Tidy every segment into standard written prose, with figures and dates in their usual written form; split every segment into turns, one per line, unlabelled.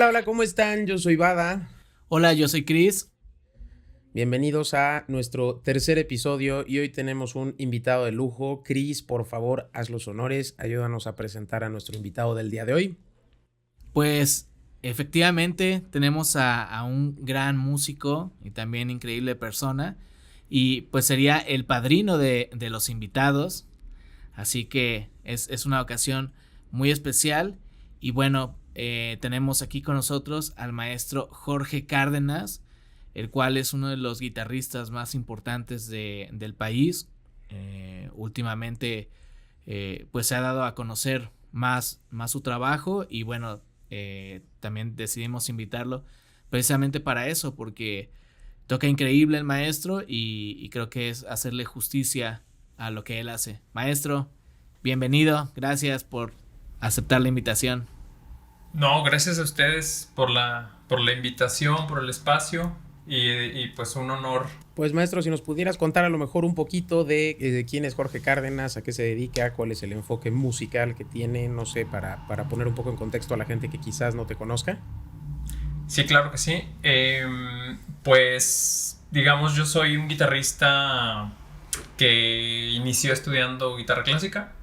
Hola, hola, ¿cómo están? Yo soy Bada.
Hola, yo soy Chris.
Bienvenidos a nuestro tercer episodio y hoy tenemos un invitado de lujo. Chris, por favor, haz los honores, ayúdanos a presentar a nuestro invitado del día de hoy.
Pues efectivamente tenemos a un gran músico y también increíble persona y pues sería el padrino de los invitados, así que es una ocasión muy especial y bueno, tenemos aquí con nosotros al maestro Jorge Cárdenas, el cual es uno de los guitarristas más importantes del país. Últimamente pues se ha dado a conocer más su trabajo y bueno, también decidimos invitarlo precisamente para eso, porque toca increíble el maestro y creo que es hacerle justicia a lo que él hace. Maestro, bienvenido, gracias por aceptar la invitación.
No, gracias a ustedes por la invitación, por el espacio y pues un honor.
Pues maestro, si nos pudieras contar a lo mejor un poquito de quién es Jorge Cárdenas, a qué se dedica, cuál es el enfoque musical que tiene, no sé, para poner un poco en contexto a la gente que quizás no te conozca.
Sí, claro que sí. Pues digamos, yo soy un guitarrista que inició estudiando guitarra clásica,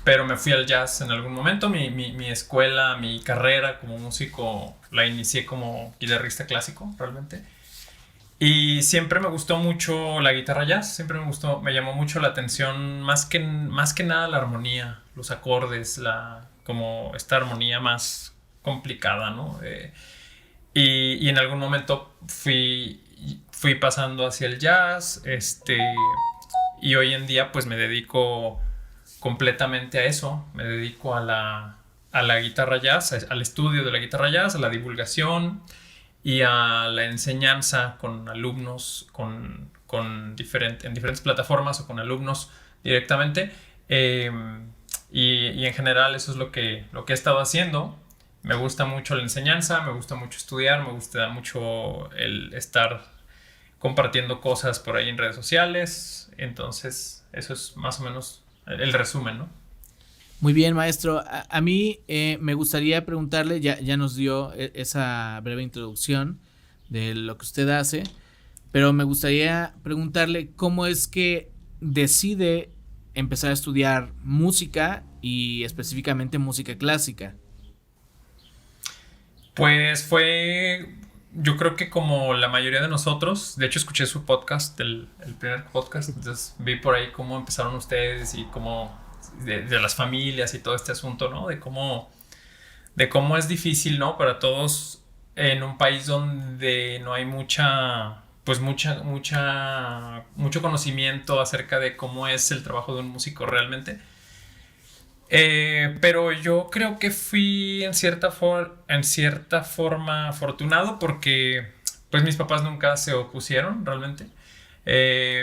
pero me fui al jazz en algún momento. Mi escuela, mi carrera como músico la inicié como guitarrista clásico realmente. Y siempre me gustó mucho la guitarra jazz, siempre me llamó mucho la atención, más que nada la armonía, los acordes, como esta armonía más complicada, ¿no? Y en algún momento fui pasando hacia el jazz, y hoy en día pues me dedico completamente a eso, me dedico a la guitarra jazz, al estudio de la guitarra jazz, a la divulgación y a la enseñanza con alumnos, en diferentes plataformas o con alumnos directamente. Eh, y en general eso es lo que he estado haciendo. Me gusta mucho la enseñanza, me gusta mucho estudiar, me gusta mucho el estar compartiendo cosas por ahí en redes sociales. Entonces, eso es más o menos el resumen, ¿no?
Muy bien, maestro. A mí me gustaría preguntarle, ya nos dio esa breve introducción de lo que usted hace, pero me gustaría preguntarle cómo es que decide empezar a estudiar música y específicamente música clásica.
Pues yo creo que como la mayoría de nosotros, de hecho escuché su podcast, el primer podcast, entonces vi por ahí cómo empezaron ustedes y cómo, de las familias y todo este asunto, ¿no? De cómo es difícil, ¿no? Para todos en un país donde no hay mucho conocimiento acerca de cómo es el trabajo de un músico realmente. Pero yo creo que fui en cierta forma afortunado porque pues mis papás nunca se opusieron realmente.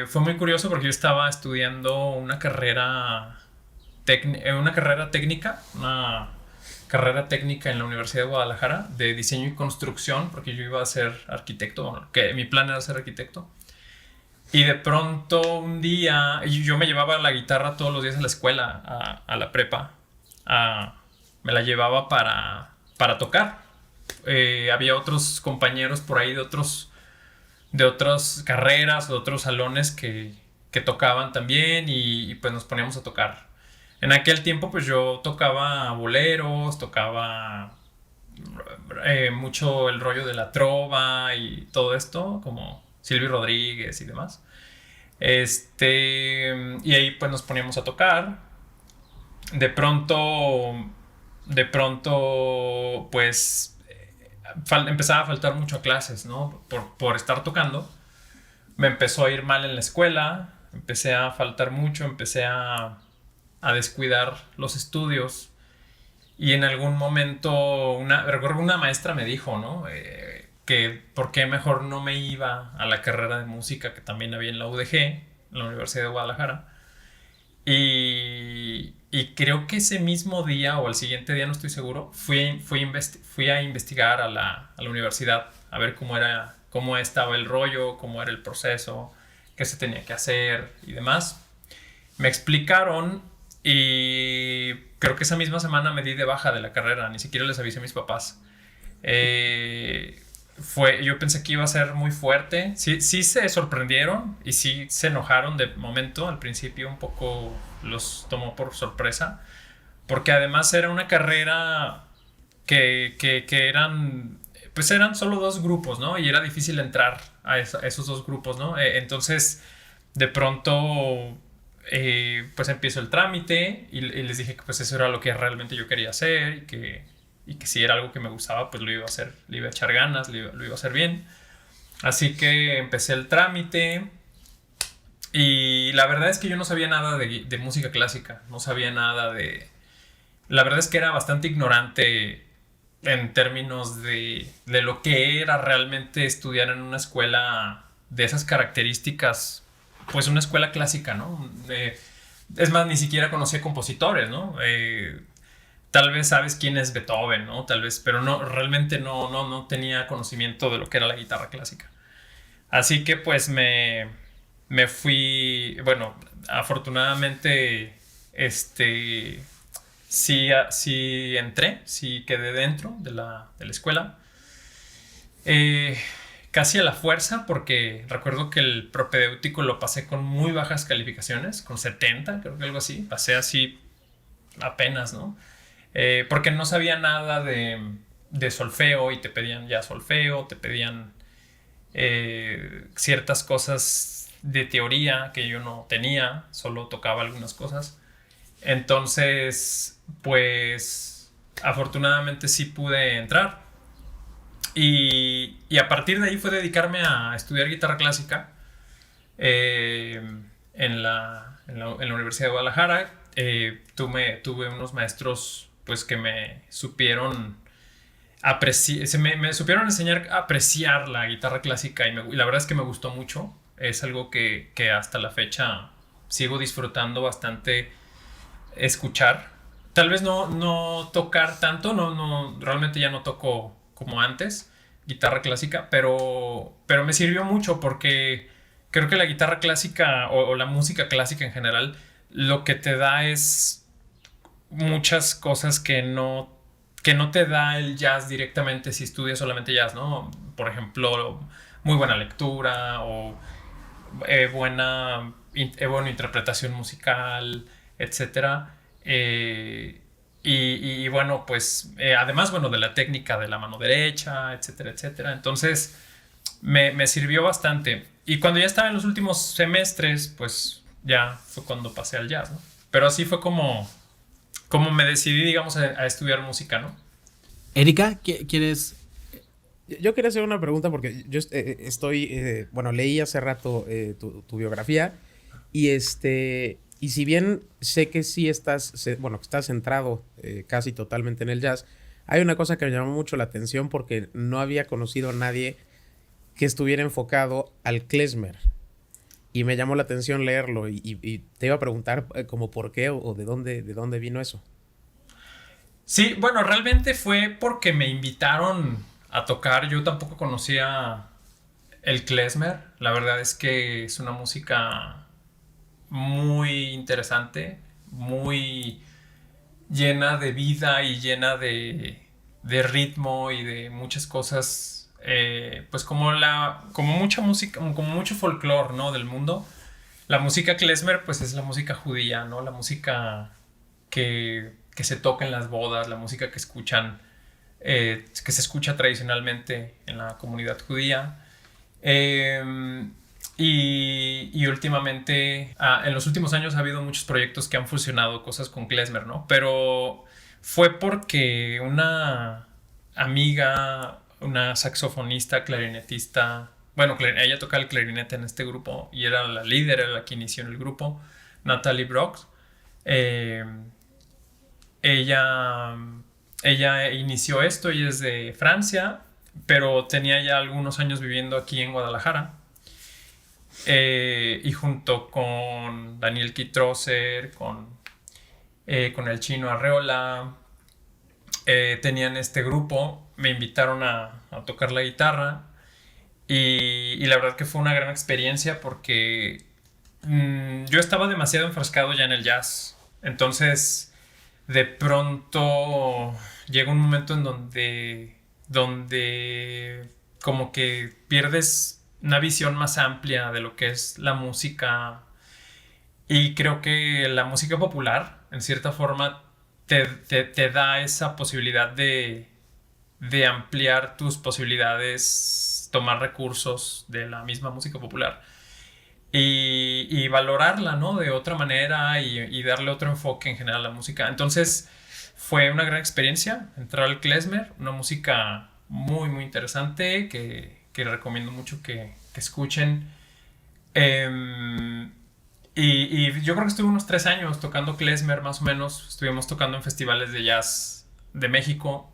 Fue muy curioso porque yo estaba estudiando una carrera técnica en la Universidad de Guadalajara de diseño y construcción, porque yo iba a ser arquitecto, bueno, que mi plan era ser arquitecto. Y de pronto un día, y yo me llevaba la guitarra todos los días a la escuela, a la prepa. Me la llevaba para tocar. Había otros compañeros por ahí de otras carreras, de otros salones que tocaban también y pues nos poníamos a tocar. En aquel tiempo pues yo tocaba boleros, tocaba mucho el rollo de la trova y todo esto, como Silvio Rodríguez y demás. Y ahí pues nos poníamos a tocar. De pronto, pues empezaba a faltar mucho a clases, ¿no? Por estar tocando. Me empezó a ir mal en la escuela, empecé a faltar mucho, empecé a descuidar los estudios. Y en algún momento, recuerdo una maestra me dijo, ¿no? Que por qué mejor no me iba a la carrera de música que también había en la UDG, en la Universidad de Guadalajara. Y creo que ese mismo día o al siguiente día, no estoy seguro, fui a investigar a la universidad, a ver cómo estaba el rollo, cómo era el proceso, qué se tenía que hacer y demás. Me explicaron Y creo que esa misma semana me di de baja de la carrera, ni siquiera les avisé a mis papás. Yo pensé que iba a ser muy fuerte. Sí, sí se sorprendieron y sí se enojaron de momento. Al principio un poco los tomó por sorpresa. Porque además era una carrera que eran, pues eran solo 2 grupos, ¿no? Y era difícil entrar a esos 2 grupos, ¿no? Entonces, de pronto, pues empiezo el trámite y les dije que pues eso era lo que realmente yo quería hacer y que si era algo que me gustaba, pues lo iba a hacer, le iba a echar ganas, lo iba a hacer bien. Así que empecé el trámite y la verdad es que yo no sabía nada de música clásica, no sabía nada de... La verdad es que era bastante ignorante en términos de lo que era realmente estudiar en una escuela de esas características, pues una escuela clásica, ¿no? Es más, ni siquiera conocía compositores, ¿no? Tal vez sabes quién es Beethoven, ¿no? Tal vez, pero no, realmente no tenía conocimiento de lo que era la guitarra clásica. Así que pues me fui, bueno, afortunadamente, sí entré, sí quedé dentro de la escuela. Casi a la fuerza, porque recuerdo que el propedéutico lo pasé con muy bajas calificaciones, con 70, creo que algo así. Pasé así apenas, ¿no? Porque no sabía nada de solfeo y te pedían ya solfeo, te pedían ciertas cosas de teoría que yo no tenía, solo tocaba algunas cosas. Entonces, pues afortunadamente sí pude entrar y a partir de ahí fue dedicarme a estudiar guitarra clásica en la Universidad de Guadalajara. Tuve unos maestros pues que me supieron me supieron enseñar a apreciar la guitarra clásica y la verdad es que me gustó mucho. Es algo que hasta la fecha sigo disfrutando bastante escuchar. Tal vez no tocar tanto, realmente ya no toco como antes guitarra clásica, pero me sirvió mucho porque creo que la guitarra clásica o la música clásica en general lo que te da es muchas cosas que no te da el jazz directamente si estudias solamente jazz, ¿no? Por ejemplo, muy buena lectura o buena interpretación musical, etcétera. Y bueno, pues además, bueno, de la técnica de la mano derecha, etcétera, etcétera. Entonces, me sirvió bastante. Y cuando ya estaba en los últimos semestres, pues ya fue cuando pasé al jazz, ¿no? Pero así fue como me decidí, digamos, a estudiar música, ¿no?
Erika, ¿quieres?
Yo quería hacer una pregunta porque yo bueno, leí hace rato tu biografía y y si bien sé que sí bueno, que estás centrado casi totalmente en el jazz, hay una cosa que me llamó mucho la atención porque no había conocido a nadie que estuviera enfocado al klezmer y me llamó la atención leerlo y te iba a preguntar como por qué o de dónde vino eso.
Sí, bueno, realmente fue porque me invitaron a tocar. Yo tampoco conocía el klezmer. La verdad es que es una música muy interesante, muy llena de vida y llena de ritmo y de muchas cosas, pues como mucha música, como mucho folclore, ¿no? Del mundo. La música klezmer, pues es la música judía, ¿no? La música que se toca en las bodas, la música que escuchan, que se escucha tradicionalmente en la comunidad judía. Y últimamente, en los últimos años ha habido muchos proyectos que han fusionado cosas con klezmer, ¿no? Pero fue porque una amiga, una saxofonista, clarinetista, bueno, ella tocaba el clarinete en este grupo y era la líder, era la que inició en el grupo, Natalie Brox. Ella inició esto, ella es de Francia, pero tenía ya algunos años viviendo aquí en Guadalajara. Y junto con Daniel Kitrosser, con el Chino Arreola, tenían este grupo, me invitaron a tocar la guitarra y la verdad que fue una gran experiencia porque yo estaba demasiado enfrascado ya en el jazz. Entonces, de pronto llega un momento en donde como que pierdes una visión más amplia de lo que es la música. Y creo que la música popular, en cierta forma, te da esa posibilidad de ampliar tus posibilidades, tomar recursos de la misma música popular y valorarla, ¿no? De otra manera y darle otro enfoque en general a la música. Entonces fue una gran experiencia entrar al klezmer, una música muy, muy interesante que recomiendo mucho que escuchen. Y yo creo que estuve unos 3 años tocando klezmer, más o menos. Estuvimos tocando en festivales de jazz de México.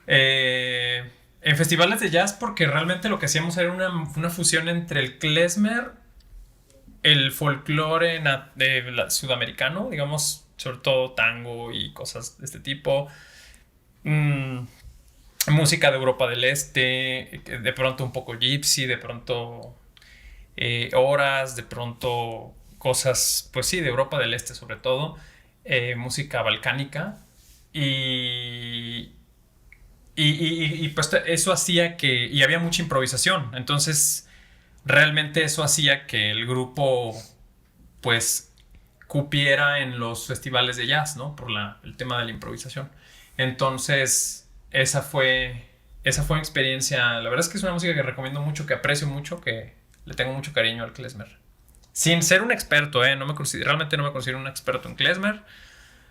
En festivales de jazz porque realmente lo que hacíamos era una fusión entre el klezmer, el folclore sudamericano, digamos, sobre todo tango y cosas de este tipo. Música de Europa del Este, de pronto un poco gypsy, de pronto horas, de pronto cosas, pues sí, de Europa del Este sobre todo, música balcánica y pues eso hacía que, y había mucha improvisación, entonces realmente eso hacía que el grupo pues cupiera en los festivales de jazz, ¿no? Por el tema de la improvisación. Entonces esa fue mi experiencia. La verdad es que es una música que recomiendo mucho, que aprecio mucho, que le tengo mucho cariño al klezmer. Sin ser un experto, realmente no me considero un experto en klezmer.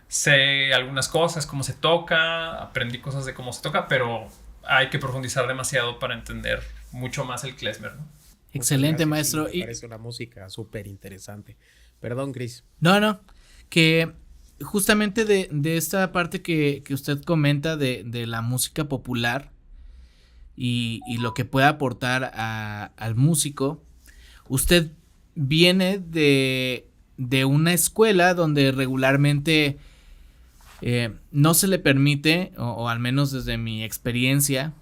Sé algunas cosas, cómo se toca, aprendí cosas de cómo se toca, pero hay que profundizar demasiado para entender mucho más el klezmer, ¿no?
Excelente, maestro.
Sí, me parece una música súper interesante. Perdón, Chris.
No, que justamente de esta parte que usted comenta de la música popular y lo que puede aportar al músico, usted viene de una escuela donde regularmente no se le permite, o al menos desde mi experiencia,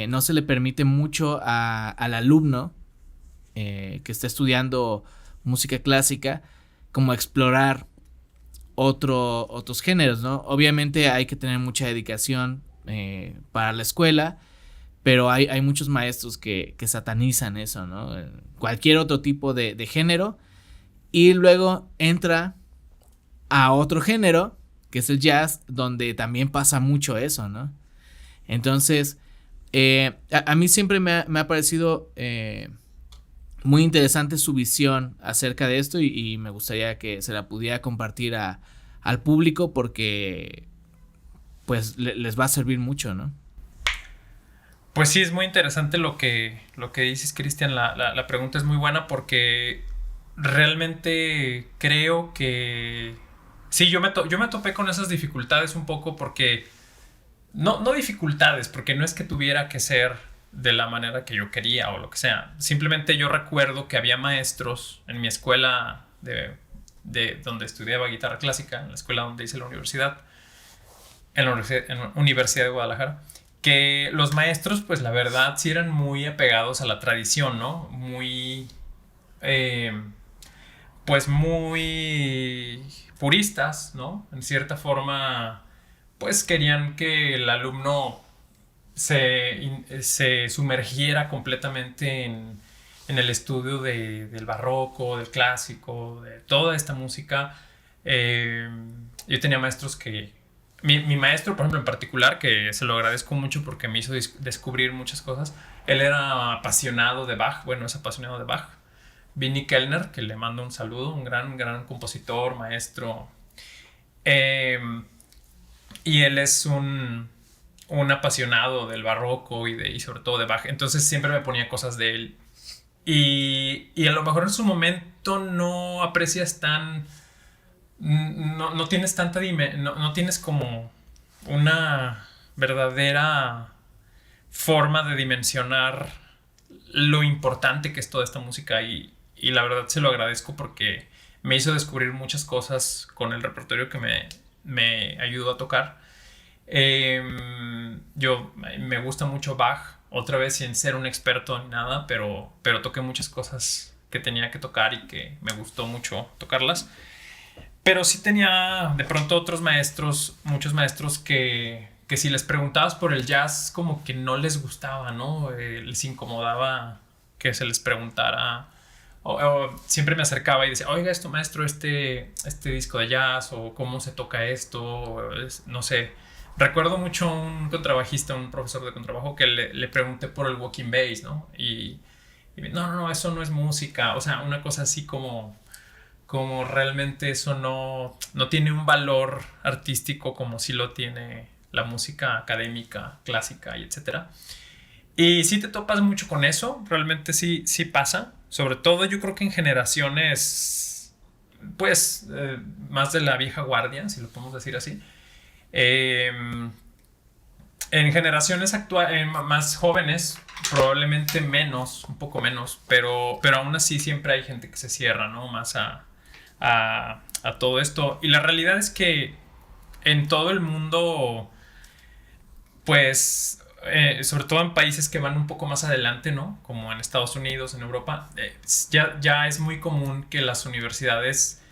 no se le permite mucho al alumno que está estudiando música clásica como explorar otros géneros, ¿no? Obviamente hay que tener mucha dedicación para la escuela, pero hay muchos maestros que satanizan eso, ¿no? Cualquier otro tipo de género, y luego entra a otro género, que es el jazz, donde también pasa mucho eso, ¿no? Entonces, a mí siempre me ha parecido muy interesante su visión acerca de esto y me gustaría que se la pudiera compartir al público porque pues les va a servir mucho, ¿no?
Pues sí, es muy interesante lo que dices, Cristian. La pregunta es muy buena porque realmente creo que sí, yo me topé con esas dificultades un poco porque no dificultades, porque no es que tuviera que ser de la manera que yo quería o lo que sea. Simplemente yo recuerdo que había maestros en mi escuela de donde estudiaba guitarra clásica, en la escuela donde hice la universidad, en la Universidad de Guadalajara, que los maestros, pues la verdad, sí eran muy apegados a la tradición, ¿no? Muy, pues muy puristas, ¿no? En cierta forma, pues querían que el alumno se sumergiera completamente en el estudio del barroco, del clásico, de toda esta música. Yo tenía maestros que... Mi maestro, por ejemplo, en particular, que se lo agradezco mucho porque me hizo descubrir muchas cosas, él era apasionado de Bach, bueno, es apasionado de Bach. Vinnie Kellner, que le mando un saludo, un gran compositor, maestro. Y él es un apasionado del barroco y sobre todo de Bach. Entonces siempre me ponía cosas de él. Y a lo mejor en su momento no aprecias tan... No tienes tanta no tienes como una verdadera forma de dimensionar lo importante que es toda esta música y la verdad se lo agradezco porque me hizo descubrir muchas cosas con el repertorio que me ayudó a tocar. Yo me gusta mucho Bach, otra vez sin ser un experto ni nada, pero toqué muchas cosas que tenía que tocar y que me gustó mucho tocarlas. Pero sí tenía de pronto otros maestros, muchos maestros que si les preguntabas por el jazz, como que no les gustaba, ¿no? Les incomodaba que se les preguntara. O siempre me acercaba y decía, oiga, esto maestro, este disco de jazz, o cómo se toca esto, no sé. Recuerdo mucho a un contrabajista, un profesor de contrabajo, que le pregunté por el walking bass, ¿no? Y no, eso no es música. O sea, una cosa así como realmente eso no tiene un valor artístico como si lo tiene la música académica, clásica y etcétera. Y sí te topas mucho con eso, realmente sí pasa. Sobre todo yo creo que en generaciones, pues, más de la vieja guardia, si lo podemos decir así. Eh, en generaciones más jóvenes, probablemente menos, un poco menos, pero aún así siempre hay gente que se cierra, ¿no? Más a todo esto. Y la realidad es que en todo el mundo, pues, sobre todo en países que van un poco más adelante, ¿no? Como en Estados Unidos, en Europa, ya es muy común que las universidades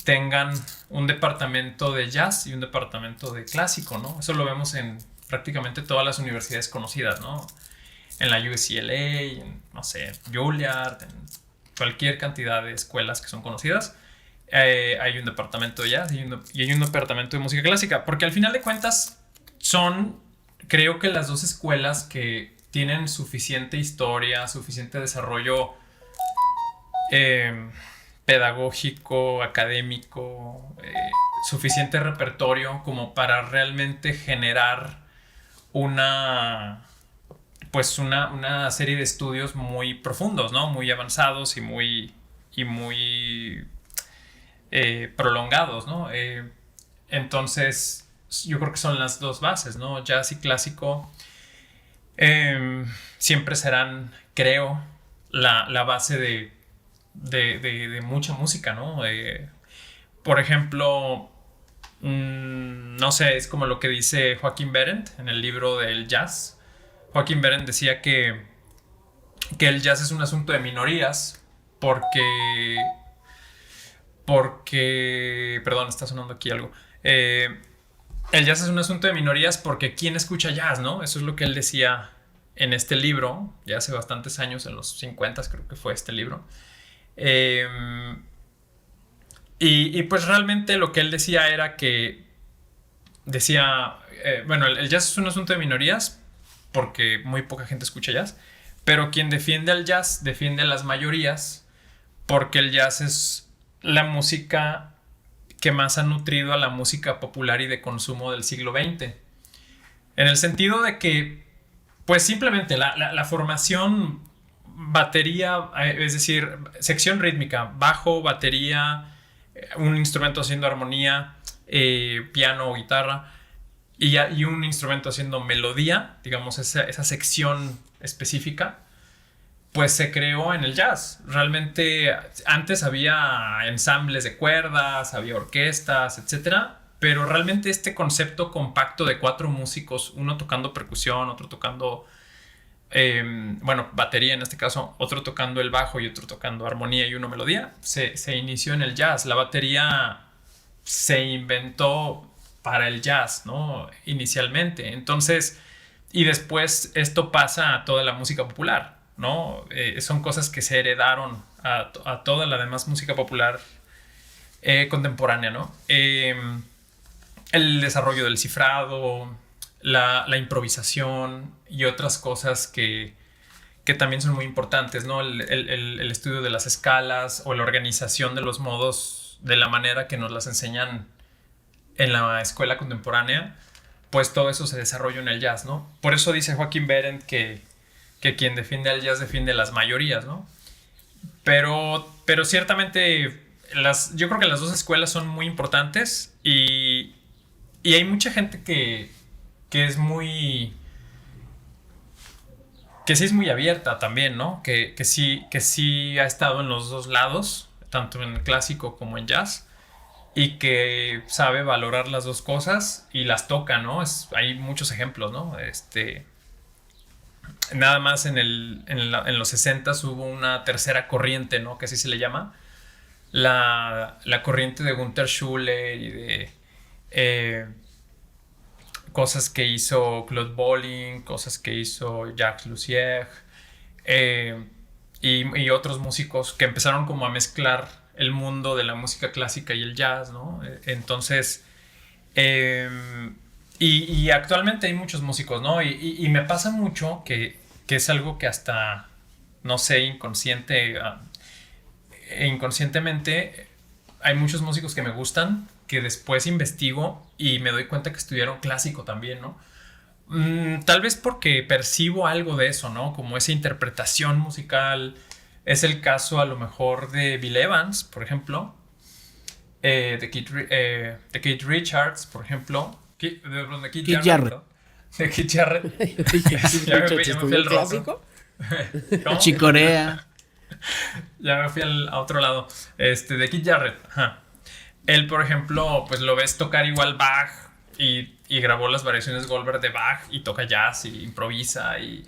tengan un departamento de jazz y un departamento de clásico, ¿no? Eso lo vemos en prácticamente todas las universidades conocidas, ¿no? En la UCLA, en, no sé, Juilliard, en cualquier cantidad de escuelas que son conocidas. Hay un departamento de jazz y hay un departamento de música clásica, porque al final de cuentas creo que las dos escuelas que tienen suficiente historia, suficiente desarrollo pedagógico, académico, suficiente repertorio como para realmente generar una serie de estudios muy profundos, ¿no? Muy avanzados y muy prolongados, ¿no? Entonces, yo creo que son las dos bases, ¿no? Jazz y clásico siempre serán, creo, la base de mucha música, ¿no? Por ejemplo, no sé, es como lo que dice Joaquín Berendt en el libro del jazz. Joaquín Berendt decía que el jazz es un asunto de minorías porque, perdón, está sonando aquí algo. El jazz es un asunto de minorías porque ¿quién escucha jazz, no? Eso es lo que él decía en este libro, ya hace bastantes años, en los 50 creo que fue este libro. Y pues realmente lo que él decía era que bueno, el jazz es un asunto de minorías porque muy poca gente escucha jazz, pero quien defiende al jazz defiende a las mayorías porque el jazz es la música que más ha nutrido a la música popular y de consumo del siglo XX. En el sentido de que, pues simplemente la formación batería, es decir, sección rítmica, bajo, batería, un instrumento haciendo armonía, piano o guitarra, y un instrumento haciendo melodía, digamos, esa sección específica, pues se creó en el jazz. Realmente antes había ensambles de cuerdas, había orquestas, etcétera, pero realmente este concepto compacto de 4 músicos, uno tocando percusión, otro tocando batería en este caso, otro tocando el bajo y otro tocando armonía y uno melodía, se inició en el jazz. La batería se inventó para el jazz, ¿no? Inicialmente. Entonces, y después esto pasa a toda la música popular, ¿no? Son cosas que se heredaron a toda la demás música popular contemporánea, ¿no? El desarrollo del cifrado, la improvisación y otras cosas que también son muy importantes, ¿no? El estudio de las escalas o la organización de los modos de la manera que nos las enseñan en la escuela contemporánea, pues todo eso se desarrolla en el jazz, ¿no? Por eso dice Joaquín Berendt que quien defiende al jazz defiende las mayorías, ¿no? Pero ciertamente yo creo que las dos escuelas son muy importantes y hay mucha gente que es muy... que sí es muy abierta también, ¿no? Que sí ha estado en los dos lados, tanto en clásico como en jazz, y que sabe valorar las dos cosas y las toca, ¿no? Hay muchos ejemplos, ¿no? Nada más en los 60 hubo una tercera corriente, ¿no? Que así se le llama, la corriente de Gunther Schuller y de cosas que hizo Claude Bolling, cosas que hizo Jacques Lussier, y otros músicos que empezaron como a mezclar el mundo de la música clásica y el jazz, ¿no? Entonces, y actualmente hay muchos músicos, ¿no? Y me pasa mucho que es algo que hasta, no sé, inconscientemente hay muchos músicos que me gustan, que después investigo y me doy cuenta que estudiaron clásico también, ¿no? Tal vez porque percibo algo de eso, ¿no? Como esa interpretación musical. Es el caso a lo mejor de Bill Evans, por ejemplo. De Keith Richards, por ejemplo. De Keith Jarrett. ¿No? De Keith Jarrett.
Ya me fui al clásico.
Chicorea.
Ya me fui a otro lado. De Keith Jarrett. Ajá. Él, por ejemplo, pues lo ves tocar igual Bach y grabó las variaciones Goldberg de Bach y toca jazz y improvisa y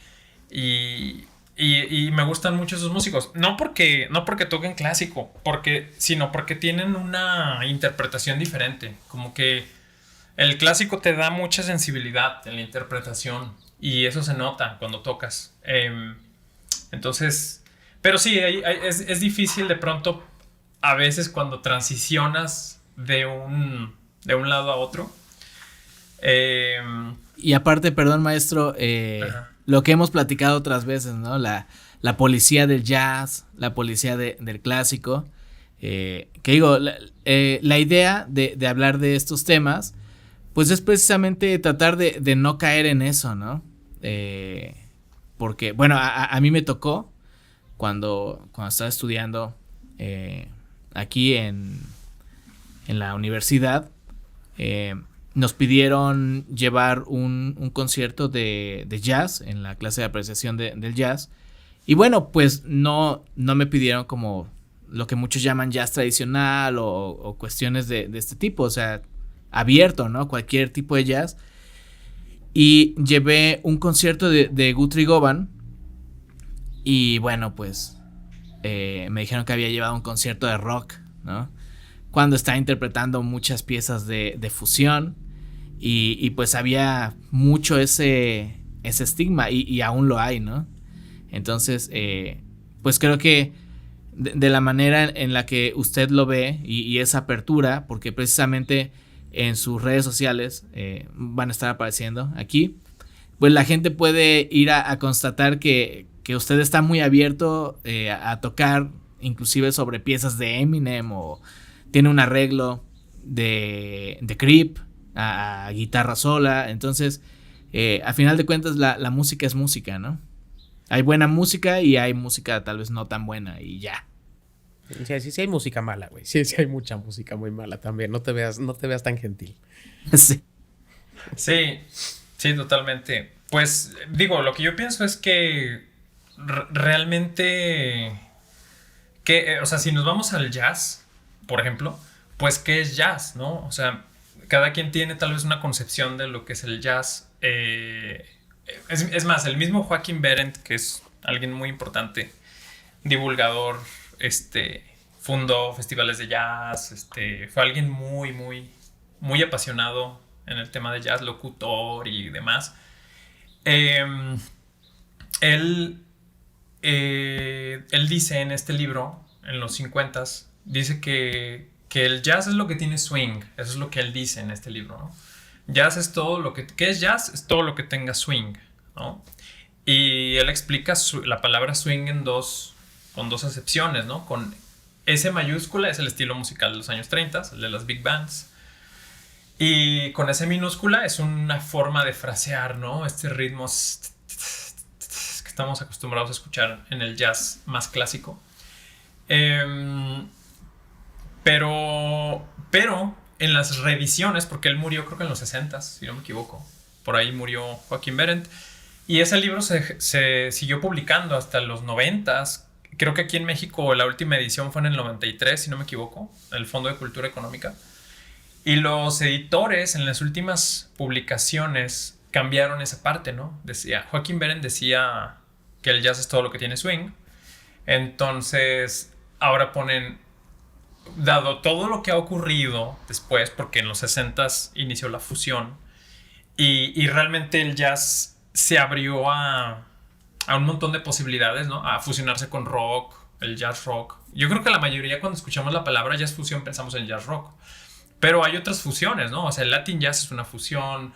me gustan mucho esos músicos. No porque toquen clásico, sino porque tienen una interpretación diferente. Como que el clásico te da mucha sensibilidad en la interpretación y eso se nota cuando tocas. Entonces, pero sí, es difícil de pronto a veces cuando transicionas de un lado a otro.
Y aparte, perdón, maestro, lo que hemos platicado otras veces, ¿no? La policía del jazz, la policía del clásico. Que digo, la idea de hablar de estos temas, pues es precisamente tratar de no caer en eso, ¿no? Porque, bueno, a mí me tocó cuando estaba estudiando aquí en la universidad, nos pidieron llevar un concierto de jazz en la clase de apreciación del jazz. Y bueno, pues no me pidieron como lo que muchos llaman jazz tradicional o cuestiones de este tipo, o sea, abierto, ¿no? Cualquier tipo de jazz. Y llevé un concierto de Guthrie Govan. Y bueno, pues me dijeron que había llevado un concierto de rock, ¿no? Cuando estaba interpretando muchas piezas de fusión. Y pues había mucho ese estigma y aún lo hay, ¿no? Entonces, pues creo que de la manera en la que usted lo ve y esa apertura, porque precisamente en sus redes sociales van a estar apareciendo aquí, pues la gente puede ir a constatar que usted está muy abierto a tocar inclusive sobre piezas de Eminem o tiene un arreglo de Creep a guitarra sola. Entonces, a final de cuentas la música es música, ¿no? Hay buena música y hay música tal vez no tan buena y ya.
Sí hay música mala, güey. Sí hay mucha música muy mala también. No te veas tan gentil.
Sí.
Sí, totalmente. Pues digo, lo que yo pienso es que realmente o sea, si nos vamos al jazz, por ejemplo, pues ¿qué es jazz, no? O sea, cada quien tiene tal vez una concepción de lo que es el jazz. Es más, el mismo Joaquín Berendt, que es alguien muy importante, divulgador, fundó festivales de jazz, fue alguien muy, muy, muy apasionado en el tema de jazz, locutor y demás. Él dice en este libro, en los 50s, dice que el jazz es lo que tiene swing. Eso es lo que él dice en este libro, ¿no? Jazz es todo lo que... ¿Qué es jazz? Es todo lo que tenga swing, ¿no? Y él explica la palabra swing con dos acepciones, ¿no? Con S mayúscula es el estilo musical de los años 30, el de las big bands. Y con S minúscula es una forma de frasear, ¿no? Este ritmo que estamos acostumbrados a escuchar en el jazz más clásico. Pero en las reediciones, porque él murió creo que en los 60s, si no me equivoco, por ahí murió Joaquín Berendt, y ese libro se siguió publicando hasta los 90s. Creo que aquí en México la última edición fue en el 93, si no me equivoco, el Fondo de Cultura Económica. Y los editores en las últimas publicaciones cambiaron esa parte, ¿no? Joaquín Berendt decía que el jazz es todo lo que tiene swing. Entonces ahora ponen dado todo lo que ha ocurrido después, porque en los 60s inició la fusión, y realmente el jazz se abrió a un montón de posibilidades, ¿no? A fusionarse con rock, el jazz rock. Yo creo que la mayoría cuando escuchamos la palabra jazz fusión pensamos en jazz rock. Pero hay otras fusiones, ¿no? O sea, el Latin jazz es una fusión.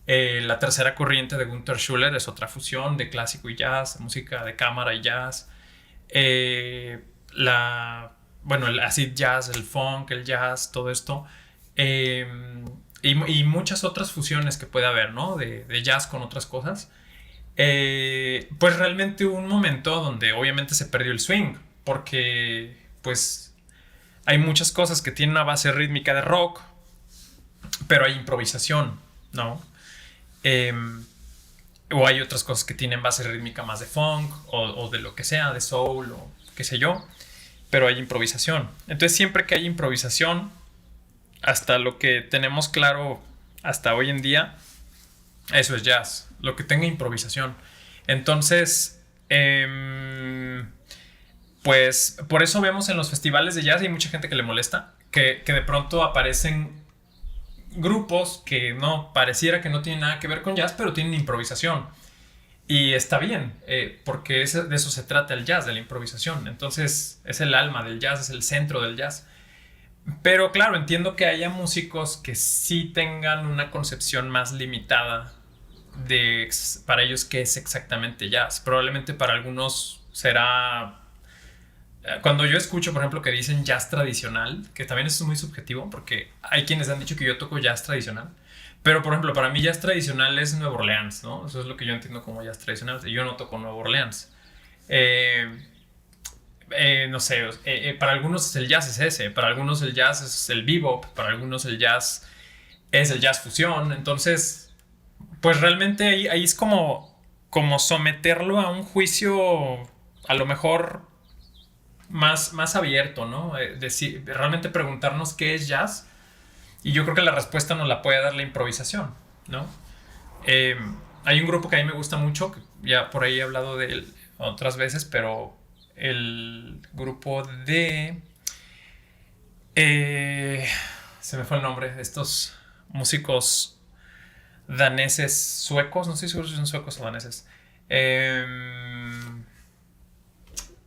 La tercera corriente de Gunther Schuller es otra fusión de clásico y jazz, música de cámara y jazz. Bueno, el acid jazz, el funk, el jazz, todo esto. Y muchas otras fusiones que puede haber, ¿no? De jazz con otras cosas. Pues realmente hubo un momento donde obviamente se perdió el swing, porque pues hay muchas cosas que tienen una base rítmica de rock, pero hay improvisación, ¿no? O hay otras cosas que tienen base rítmica más de funk o de lo que sea, de soul o qué sé yo, pero hay improvisación. Entonces siempre que hay improvisación, hasta lo que tenemos claro hasta hoy en día, eso es jazz, lo que tenga improvisación. Entonces, pues por eso vemos en los festivales de jazz, hay mucha gente que le molesta, que de pronto aparecen grupos que no pareciera que no tienen nada que ver con jazz, pero tienen improvisación. Y está bien, porque de eso se trata el jazz, de la improvisación. Entonces es el alma del jazz, es el centro del jazz. Pero claro, entiendo que haya músicos que sí tengan una concepción más limitada para ellos qué es exactamente jazz. Probablemente para algunos será... Cuando yo escucho, por ejemplo, que dicen jazz tradicional, que también es muy subjetivo, porque hay quienes han dicho que yo toco jazz tradicional, pero por ejemplo, para mí jazz tradicional es Nueva Orleans, ¿no? Eso es lo que yo entiendo como jazz tradicional. Yo no toco Nueva Orleans. No sé, para algunos el jazz es ese, para algunos el jazz es el bebop, para algunos el jazz es el jazz fusión. Entonces, pues realmente ahí es como someterlo a un juicio a lo mejor más abierto, ¿no? Realmente preguntarnos qué es jazz, y yo creo que la respuesta nos la puede dar la improvisación, ¿no? Hay un grupo que a mí me gusta mucho, que ya por ahí he hablado de él otras veces, pero el grupo de... se me fue el nombre de estos músicos daneses, suecos, no estoy seguro si son suecos o daneses.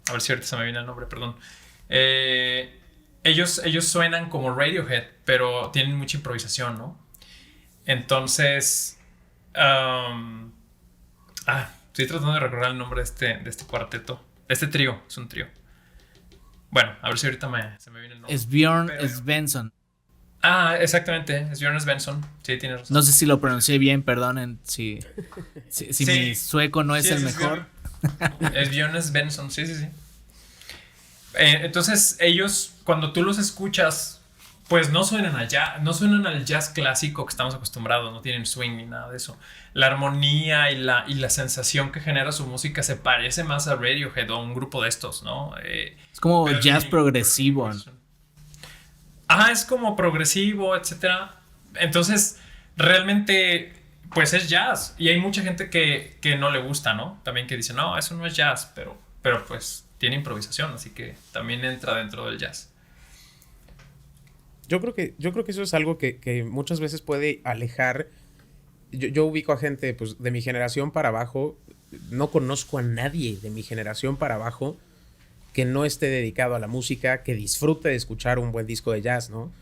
A ver si ahorita se me viene el nombre, perdón. Ellos suenan como Radiohead, pero tienen mucha improvisación, ¿no? Entonces... estoy tratando de recordar el nombre de este cuarteto. Este trío, es un trío. Bueno, a ver si ahorita se me viene el nombre.
Es Björn Svensson.
Exactamente, es Björn Svensson. Sí, tienes razón.
No sé si lo pronuncié bien, perdonen si sí. Mi sueco no es el mejor.
Es Björn Svensson, sí. Entonces ellos, cuando tú los escuchas, pues no suenan al jazz clásico que estamos acostumbrados, no tienen swing ni nada de eso. La armonía y la sensación que genera su música se parece más a Radiohead o a un grupo de estos, ¿no?
Es como jazz progresivo.
Es como progresivo, etcétera. Entonces, realmente, pues es jazz. Y hay mucha gente que no le gusta, ¿no? También que dice, no, eso no es jazz, pero pues tiene improvisación, así que también entra dentro del jazz.
Yo creo que eso es algo que muchas veces puede alejar. Yo ubico a gente pues, de mi generación para abajo. No conozco a nadie de mi generación para abajo que no esté dedicado a la música, que disfrute de escuchar un buen disco de jazz, ¿no?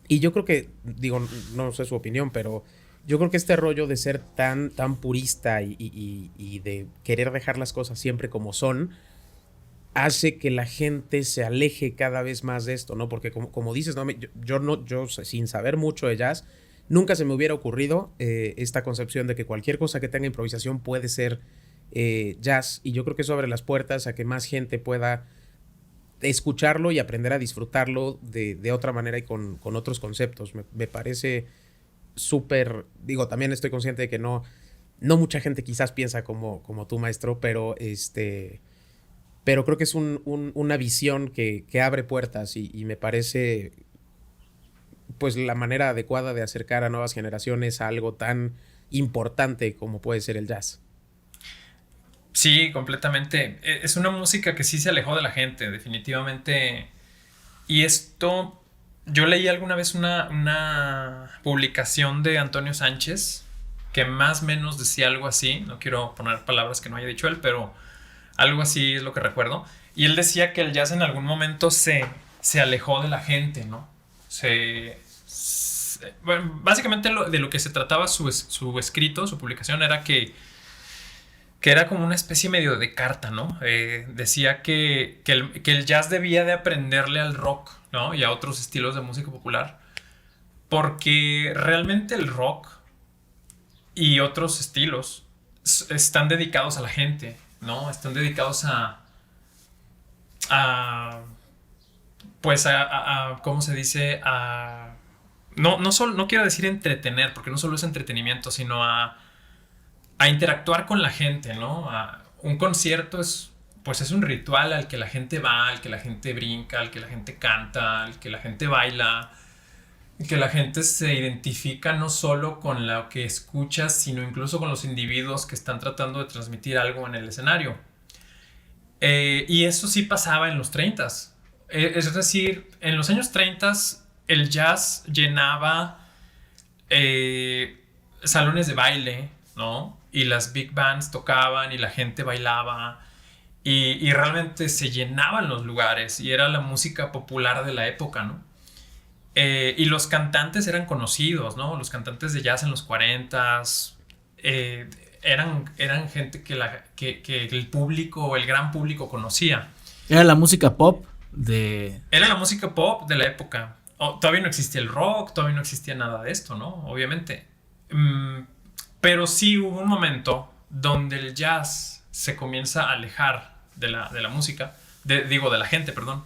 Y yo creo que, digo, no sé su opinión, pero yo creo que este rollo de ser tan purista y de querer dejar las cosas siempre como son, hace que la gente se aleje cada vez más de esto, ¿no? Porque como dices, ¿no? Yo sin saber mucho de jazz, nunca se me hubiera ocurrido esta concepción de que cualquier cosa que tenga improvisación puede ser jazz, y yo creo que eso abre las puertas a que más gente pueda escucharlo y aprender a disfrutarlo de otra manera y con otros conceptos. Me parece súper, digo, también estoy consciente de que no mucha gente quizás piensa como tú, maestro, pero creo que es una visión que abre puertas y me parece pues la manera adecuada de acercar a nuevas generaciones a algo tan importante como puede ser el jazz.
Sí, completamente. Es una música que sí se alejó de la gente, definitivamente. Y esto, yo leí alguna vez una publicación de Antonio Sánchez que más o menos decía algo así, no quiero poner palabras que no haya dicho él, pero algo así es lo que recuerdo. Y él decía que el jazz en algún momento se alejó de la gente, ¿no? Bueno, básicamente de lo que se trataba su escrito, su publicación, era que era como una especie medio de carta, ¿no? Decía que el jazz debía de aprenderle al rock, ¿no? Y a otros estilos de música popular, porque realmente el rock y otros estilos están dedicados a la gente, ¿no? Están dedicados pues ¿cómo se dice? No quiero decir entretener, porque no solo es entretenimiento, sino a interactuar con la gente, ¿no? Un concierto pues es un ritual al que la gente va, al que la gente brinca, al que la gente canta, al que la gente baila, que la gente se identifica no solo con lo que escucha, sino incluso con los individuos que están tratando de transmitir algo en el escenario. Y eso sí pasaba en los 30s. Es decir, en los años 30s el jazz llenaba salones de baile, ¿no? Y las big bands tocaban y la gente bailaba y realmente se llenaban los lugares y era la música popular de la época, ¿no? Y los cantantes eran conocidos, ¿no? Los cantantes de jazz en los 40s eran gente que el público, el gran público conocía.
Era la música pop
Era la música pop de la época. Todavía no existía el rock, todavía no existía nada de esto, ¿no? Obviamente. Pero sí hubo un momento donde el jazz se comienza a alejar de la música, de la gente, perdón.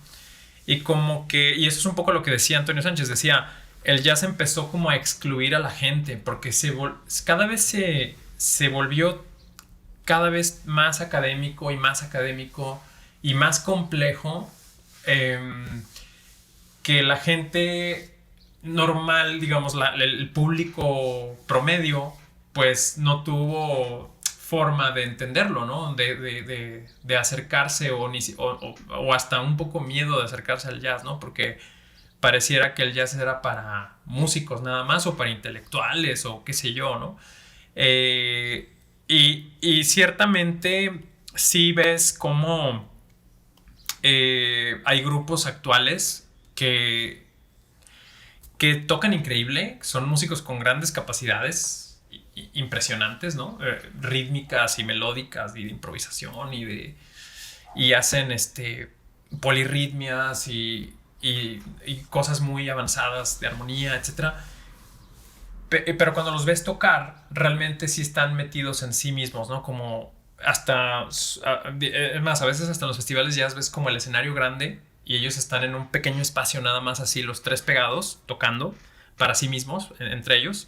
Y y eso es un poco lo que decía Antonio Sánchez, decía, el jazz empezó como a excluir a la gente, porque cada vez se volvió cada vez más académico y más académico y más complejo, que la gente normal, digamos, el público promedio, pues no tuvo forma de entenderlo, ¿no? De acercarse o hasta un poco miedo de acercarse al jazz, ¿no? Porque pareciera que el jazz era para músicos nada más o para intelectuales o qué sé yo, ¿no? Y ciertamente sí ves cómo hay grupos actuales que tocan increíble, son músicos con grandes capacidades impresionantes, ¿no? Rítmicas y melódicas y de improvisación y hacen polirritmias y cosas muy avanzadas de armonía, etc. Pero cuando los ves tocar, realmente sí están metidos en sí mismos, ¿no? Como es más, a veces hasta en los festivales ya ves como el escenario grande y ellos están en un pequeño espacio nada más así, los tres pegados, tocando para sí mismos, entre ellos.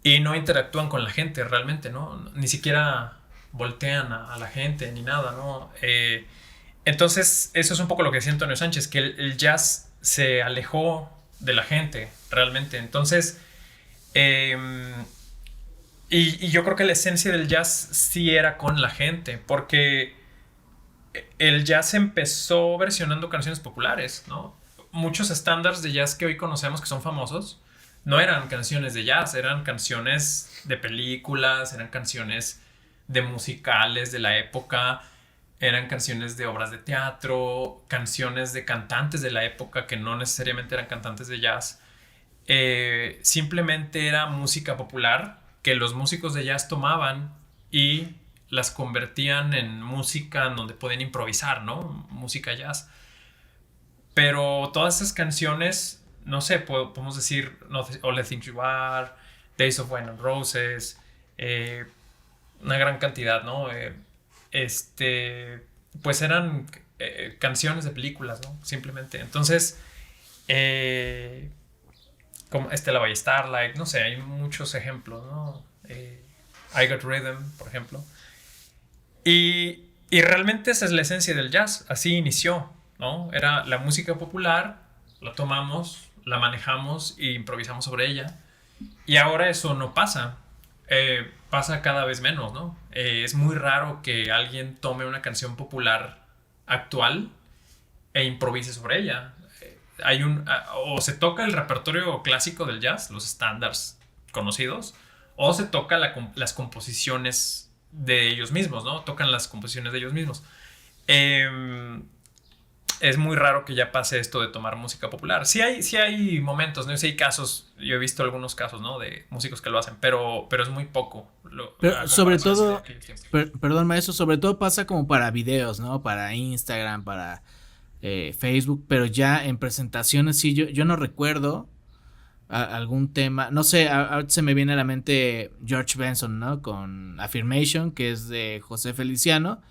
Y no interactúan con la gente realmente, ¿no? Ni siquiera voltean a la gente ni nada, ¿no? Entonces, eso es un poco lo que decía Antonio Sánchez, que el jazz se alejó de la gente realmente. Entonces, y yo creo que la esencia del jazz sí era con la gente, porque el jazz empezó versionando canciones populares, ¿no? Muchos estándares de jazz que hoy conocemos que son famosos no eran canciones de jazz, eran canciones de películas, eran canciones de musicales de la época, eran canciones de obras de teatro, canciones de cantantes de la época que no necesariamente eran cantantes de jazz. Simplemente era música popular que los músicos de jazz tomaban y las convertían en música en donde pueden improvisar, ¿no? Música jazz. Pero todas esas canciones, no sé, podemos decir All the Things You Are, Days of Wine and Roses, una gran cantidad, ¿no? Pues eran canciones de películas, ¿no? Simplemente. Entonces, como Stella by Starlight, no sé, hay muchos ejemplos, ¿no? I Got Rhythm, por ejemplo. Y realmente esa es la esencia del jazz, así inició, ¿no? Era la música popular, la tomamos, la manejamos e improvisamos sobre ella. Y ahora eso no pasa. Pasa cada vez menos, ¿no? Es muy raro que alguien tome una canción popular actual e improvise sobre ella. o se toca el repertorio clásico del jazz, los estándares conocidos, o se toca las composiciones de ellos mismos, ¿no? Tocan las composiciones de ellos mismos. Es muy raro que ya pase esto de tomar música popular. Sí hay momentos, ¿no? Sí hay casos, yo he visto algunos casos, ¿no? De músicos que lo hacen, pero es muy poco.
Pero sobre todo, perdón maestro, sobre todo pasa como para videos, ¿no? Para Instagram, para Facebook, pero ya en presentaciones sí, yo no recuerdo algún tema, no sé, ahorita se me viene a la mente George Benson, ¿no? Con Affirmation, que es de José Feliciano,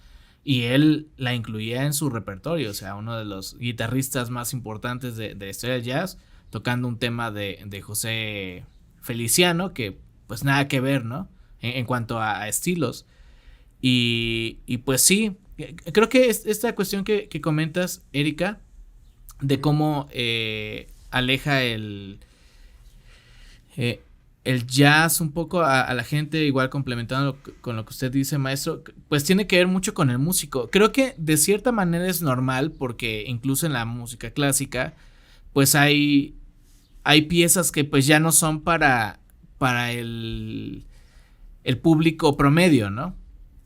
y él la incluía en su repertorio, o sea, uno de los guitarristas más importantes de la historia del jazz, tocando un tema de José Feliciano, que pues nada que ver, ¿no? En cuanto a estilos. Y pues sí, creo que esta cuestión que comentas, Erika, de cómo aleja el jazz un poco a la gente, igual complementando con lo que usted dice, maestro, pues tiene que ver mucho con el músico. Creo que de cierta manera es normal, porque incluso en la música clásica, pues hay piezas que pues ya no son para el público promedio, ¿no?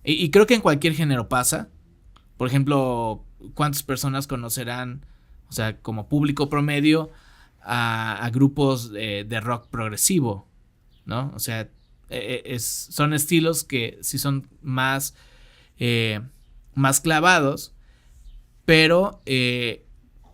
Y creo que en cualquier género pasa. Por ejemplo, ¿cuántas personas conocerán, o sea, como público promedio, a grupos de rock progresivo, ¿no? O sea, son estilos que sí son más clavados, pero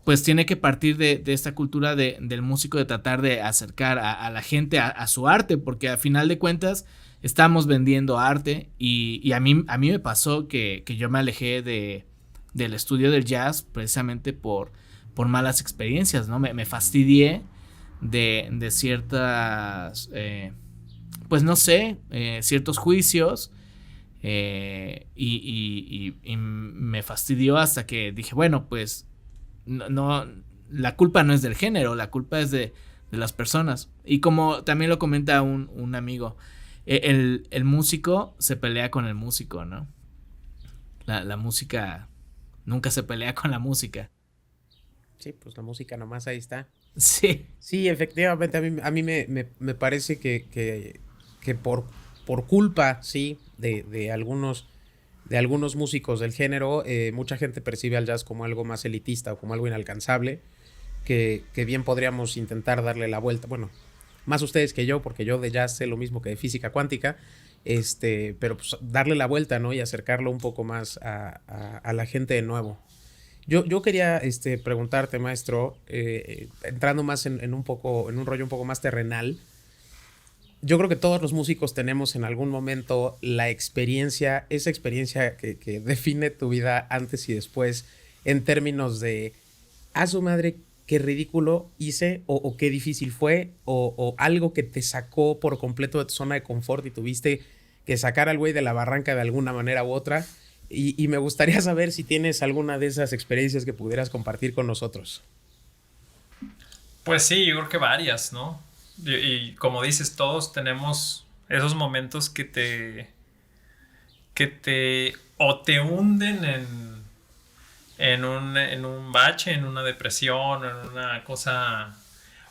pues tiene que partir de esta cultura del músico, de tratar de acercar a la gente a su arte, porque a final de cuentas estamos vendiendo arte, y a mí me pasó que yo me alejé del estudio del jazz precisamente por malas experiencias, ¿no? Me fastidié de ciertas, pues no sé, ciertos juicios, y me fastidió hasta que dije, bueno, pues no, la culpa no es del género, la culpa es de las personas. Y como también lo comenta un amigo, el músico se pelea con el músico, ¿no? La música nunca se pelea con la música.
Sí, pues la música nomás ahí está.
Sí.
Sí, efectivamente, a mí me parece que por culpa, sí, de algunos músicos del género, mucha gente percibe al jazz como algo más elitista o como algo inalcanzable, que bien podríamos intentar darle la vuelta. Bueno, más ustedes que yo, porque yo de jazz sé lo mismo que de física cuántica, pero pues darle la vuelta, ¿no? Y acercarlo un poco más a la gente de nuevo. Yo quería preguntarte, maestro, entrando más en un rollo un poco más terrenal. Yo creo que todos los músicos tenemos en algún momento esa experiencia que define tu vida antes y después, en términos de, a su madre, qué ridículo hice, o qué difícil fue, o algo que te sacó por completo de tu zona de confort y tuviste que sacar al güey de la barranca de alguna manera u otra. Y me gustaría saber si tienes alguna de esas experiencias que pudieras compartir con nosotros.
Pues sí, yo creo que varias, ¿no? Y como dices, todos tenemos esos momentos que te hunden en un bache, en una depresión, en una cosa,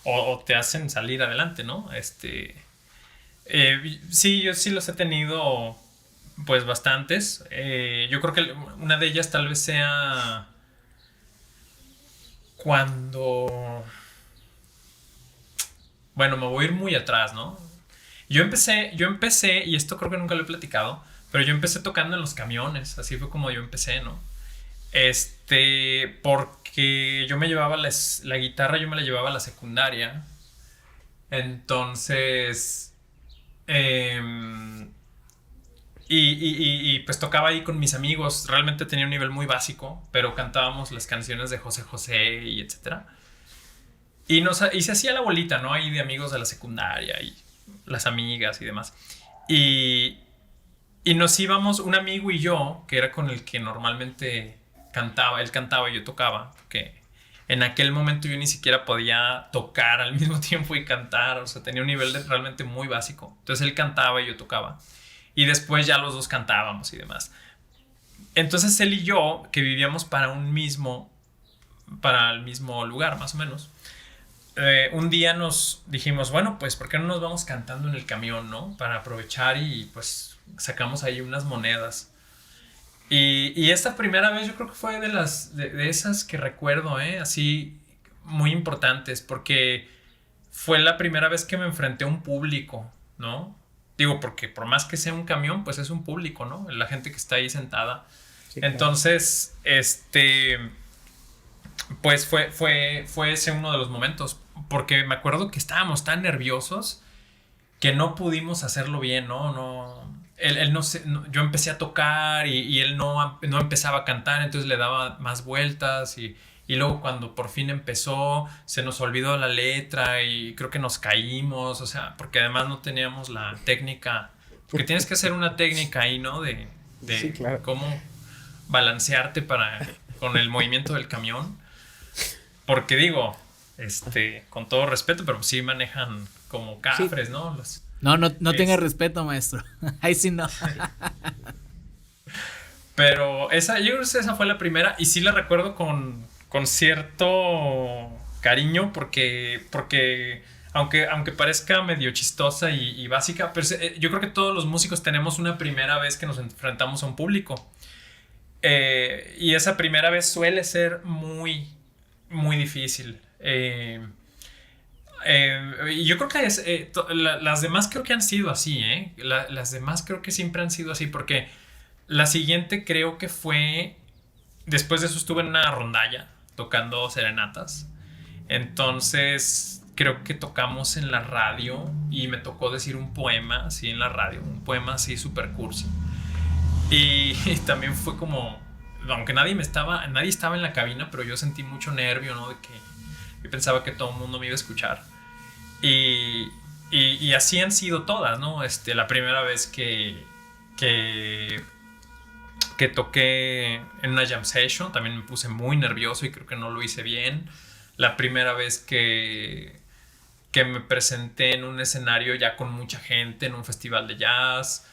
o te hacen salir adelante, ¿no? Sí, yo sí los he tenido, pues bastantes. Yo creo que una de ellas tal vez sea cuando... Bueno, me voy a ir muy atrás, ¿no? Yo empecé, y esto creo que nunca lo he platicado, pero yo empecé tocando en los camiones, así fue como yo empecé, ¿no? Porque yo me llevaba la guitarra, yo me la llevaba a la secundaria. Entonces, pues tocaba ahí con mis amigos. Realmente tenía un nivel muy básico, pero cantábamos las canciones de José José y etcétera. Y se hacía la bolita, ¿no? Ahí de amigos de la secundaria y las amigas y demás. Y nos íbamos, un amigo y yo, que era con el que normalmente cantaba, él cantaba y yo tocaba, porque en aquel momento yo ni siquiera podía tocar al mismo tiempo y cantar, o sea, tenía un nivel realmente muy básico. Entonces él cantaba y yo tocaba. Y después ya los dos cantábamos y demás. Entonces él y yo, que vivíamos para un mismo para el mismo lugar, más o menos. Un día nos dijimos, bueno, pues, ¿por qué no nos vamos cantando en el camión, no? Para aprovechar y, pues, sacamos ahí unas monedas. Y esta primera vez yo creo que fue de esas que recuerdo, así, muy importantes, porque fue la primera vez que me enfrenté a un público, ¿no? Digo, porque por más que sea un camión, pues es un público, ¿no? La gente que está ahí sentada. Sí, entonces, claro. Pues fue ese uno de los momentos, porque me acuerdo que estábamos tan nerviosos que no pudimos hacerlo bien, ¿no? Él no sé, yo empecé a tocar y él no empezaba a cantar, entonces le daba más vueltas y luego cuando por fin empezó se nos olvidó la letra y creo que nos caímos, o sea, porque además no teníamos la técnica, porque tienes que hacer una técnica ahí, ¿no? De sí, claro. Cómo balancearte con el movimiento del camión. Porque digo, con todo respeto, pero sí manejan como cafres, sí. ¿No?
No tenga respeto, maestro. Ahí sí no.
Pero yo creo que esa fue la primera y sí la recuerdo con cierto cariño porque aunque parezca medio chistosa y básica, pero yo creo que todos los músicos tenemos una primera vez que nos enfrentamos a un público. Y esa primera vez suele ser muy, muy difícil. Y yo creo que las demás creo que han sido así, las demás creo que siempre han sido así, porque la siguiente creo que fue, después de eso estuve en una rondalla tocando serenatas, entonces creo que tocamos en la radio y me tocó decir un poema así en la radio, un poema así super cursi, y también fue como, aunque nadie estaba en la cabina, pero yo sentí mucho nervio, ¿no? De que yo pensaba que todo el mundo me iba a escuchar. Y así han sido todas, ¿no? La primera vez que toqué en una jam session, también me puse muy nervioso y creo que no lo hice bien. La primera vez que me presenté en un escenario ya con mucha gente, en un festival de jazz.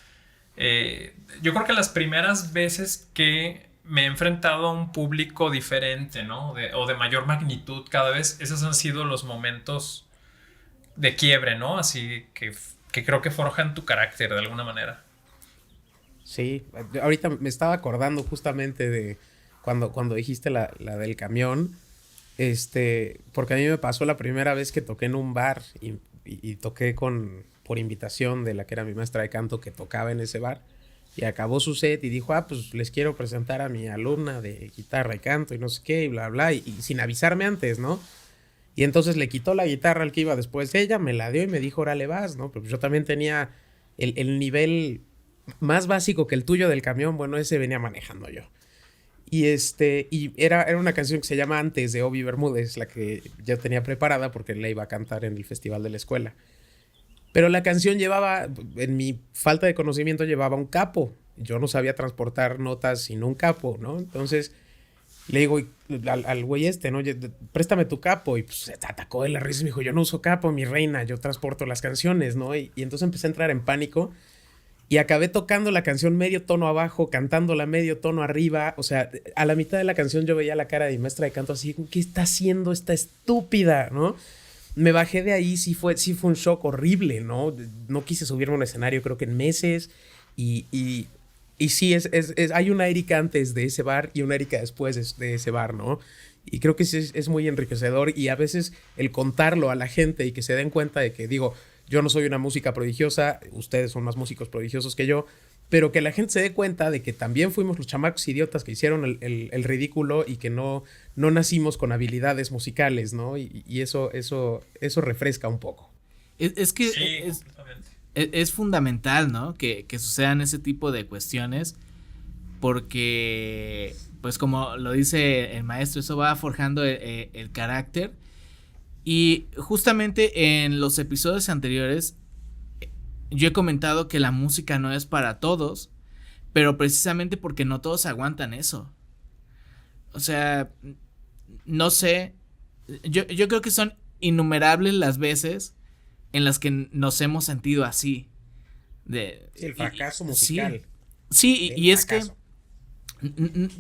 Yo creo que las primeras veces que me he enfrentado a un público diferente, ¿no? O de mayor magnitud cada vez, esos han sido los momentos de quiebre, ¿no? Así que creo que forjan tu carácter de alguna manera.
Sí, ahorita me estaba acordando justamente de cuando dijiste la del camión, porque a mí me pasó la primera vez que toqué en un bar y toqué por invitación de la que era mi maestra de canto que tocaba en ese bar. Y acabó su set y dijo, pues les quiero presentar a mi alumna de guitarra y canto y no sé qué, y bla, bla, y sin avisarme antes, ¿no? Y entonces le quitó la guitarra al que iba después de ella, me la dio y me dijo, órale vas, ¿no? Pero yo también tenía el nivel más básico que el tuyo del camión, bueno, ese venía manejando yo. Y era una canción que se llama Antes, de Obi Bermúdez, la que yo tenía preparada porque la iba a cantar en el festival de la escuela. Pero la canción llevaba, en mi falta de conocimiento, llevaba un capo. Yo no sabía transportar notas sin un capo, ¿no? Entonces le digo al güey ¿no? Préstame tu capo. Y pues se atacó de la risa y me dijo, yo no uso capo, mi reina, yo transporto las canciones, ¿no? Y entonces empecé a entrar en pánico y acabé tocando la canción medio tono abajo, cantándola medio tono arriba. O sea, a la mitad de la canción yo veía la cara de mi maestra de canto así, ¿qué está haciendo esta estúpida, no? Me bajé de ahí, sí fue un shock horrible, ¿no? No quise subirme a un escenario creo que en meses y sí, hay una Erika antes de ese bar y una Erika después de ese bar, ¿no? Y creo que es muy enriquecedor y a veces el contarlo a la gente y que se den cuenta de que, digo, yo no soy una música prodigiosa, ustedes son más músicos prodigiosos que yo, pero que la gente se dé cuenta de que también fuimos los chamacos idiotas que hicieron el ridículo y que no nacimos con habilidades musicales, ¿no? Y eso refresca un poco.
Es que
sí,
es fundamental, ¿no? Que sucedan ese tipo de cuestiones porque, pues como lo dice el maestro, eso va forjando el carácter. Y justamente en los episodios anteriores yo he comentado que la música no es para todos, pero precisamente porque no todos aguantan eso. O sea, no sé, yo creo que son innumerables las veces en las que nos hemos sentido así.
El fracaso musical.
Sí, y es que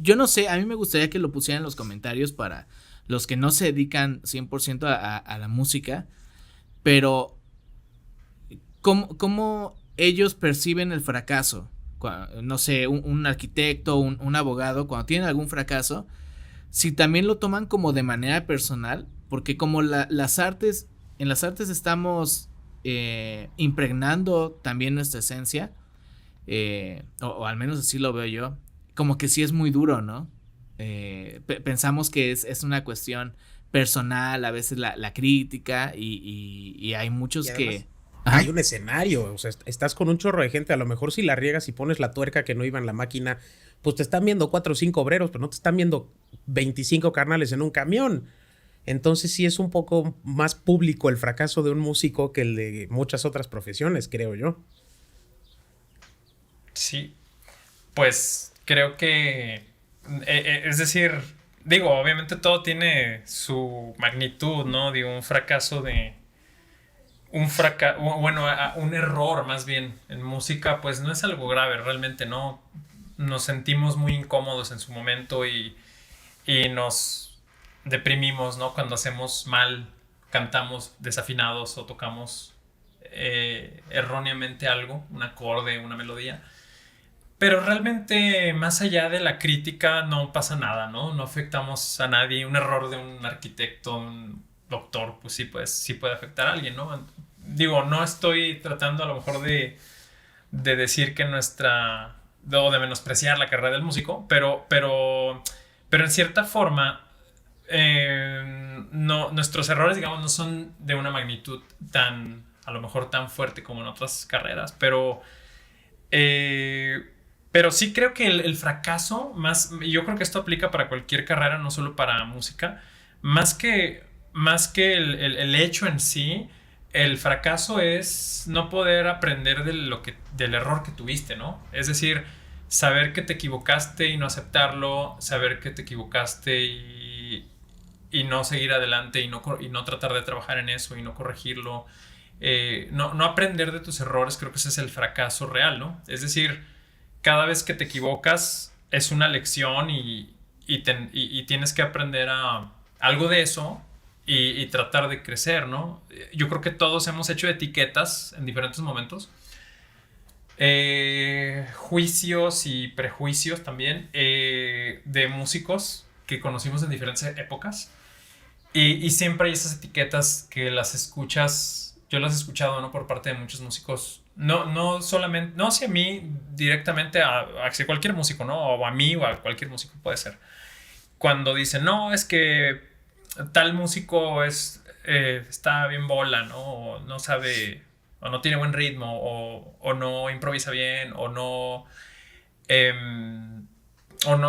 yo no sé, a mí me gustaría que lo pusieran en los comentarios para los que no se dedican 100% a la música, pero ¿cómo ellos perciben el fracaso? No sé, un arquitecto, un abogado, cuando tienen algún fracaso, si también lo toman como de manera personal, porque como en las artes estamos impregnando también nuestra esencia, o al menos así lo veo yo, como que sí es muy duro, ¿no? Pensamos que es una cuestión personal, a veces la crítica, y hay muchos que...
Ajá. Hay un escenario, o sea, estás con un chorro de gente, a lo mejor si la riegas y pones la tuerca que no iba en la máquina, pues te están viendo 4 o 5 obreros, pero no te están viendo 25 carnales en un camión. Entonces sí es un poco más público el fracaso de un músico que el de muchas otras profesiones, creo yo.
Sí, pues creo que, es decir, digo, obviamente todo tiene su magnitud, ¿no? Digo, un fracaso bueno, un error más bien en música, pues no es algo grave, realmente, ¿no? Nos sentimos muy incómodos en su momento y nos deprimimos, ¿no? Cuando hacemos mal, cantamos desafinados o tocamos erróneamente algo, un acorde, una melodía. Pero realmente, más allá de la crítica, no pasa nada, ¿no? No afectamos a nadie. Un error de un arquitecto, un doctor, pues sí puede afectar a alguien, ¿no? Digo, no estoy tratando a lo mejor de decir que o de menospreciar la carrera del músico, pero en cierta forma, no, nuestros errores, digamos, no son de una magnitud a lo mejor tan fuerte como en otras carreras, pero sí creo que el fracaso, yo creo que esto aplica para cualquier carrera, no solo para música, más que el hecho en sí, el fracaso es no poder aprender del error que tuviste, ¿no? Es decir, saber que te equivocaste y no aceptarlo, saber que te equivocaste y no seguir adelante y no tratar de trabajar en eso y no corregirlo. No aprender de tus errores, creo que ese es el fracaso real, ¿no? Es decir, cada vez que te equivocas es una lección y tienes que aprender algo de eso y tratar de crecer, ¿no? Yo creo que todos hemos hecho etiquetas en diferentes momentos, juicios y prejuicios también, de músicos que conocimos en diferentes épocas, y siempre hay esas etiquetas que las escuchas. Yo las he escuchado, ¿no? Por parte de muchos músicos. No solamente, no hacia mí directamente, hacia cualquier músico, ¿no? O a mí o a cualquier músico puede ser. Cuando dicen, no, es que tal músico está bien bola, ¿no? O no sabe, o no tiene buen ritmo, o no improvisa bien, o no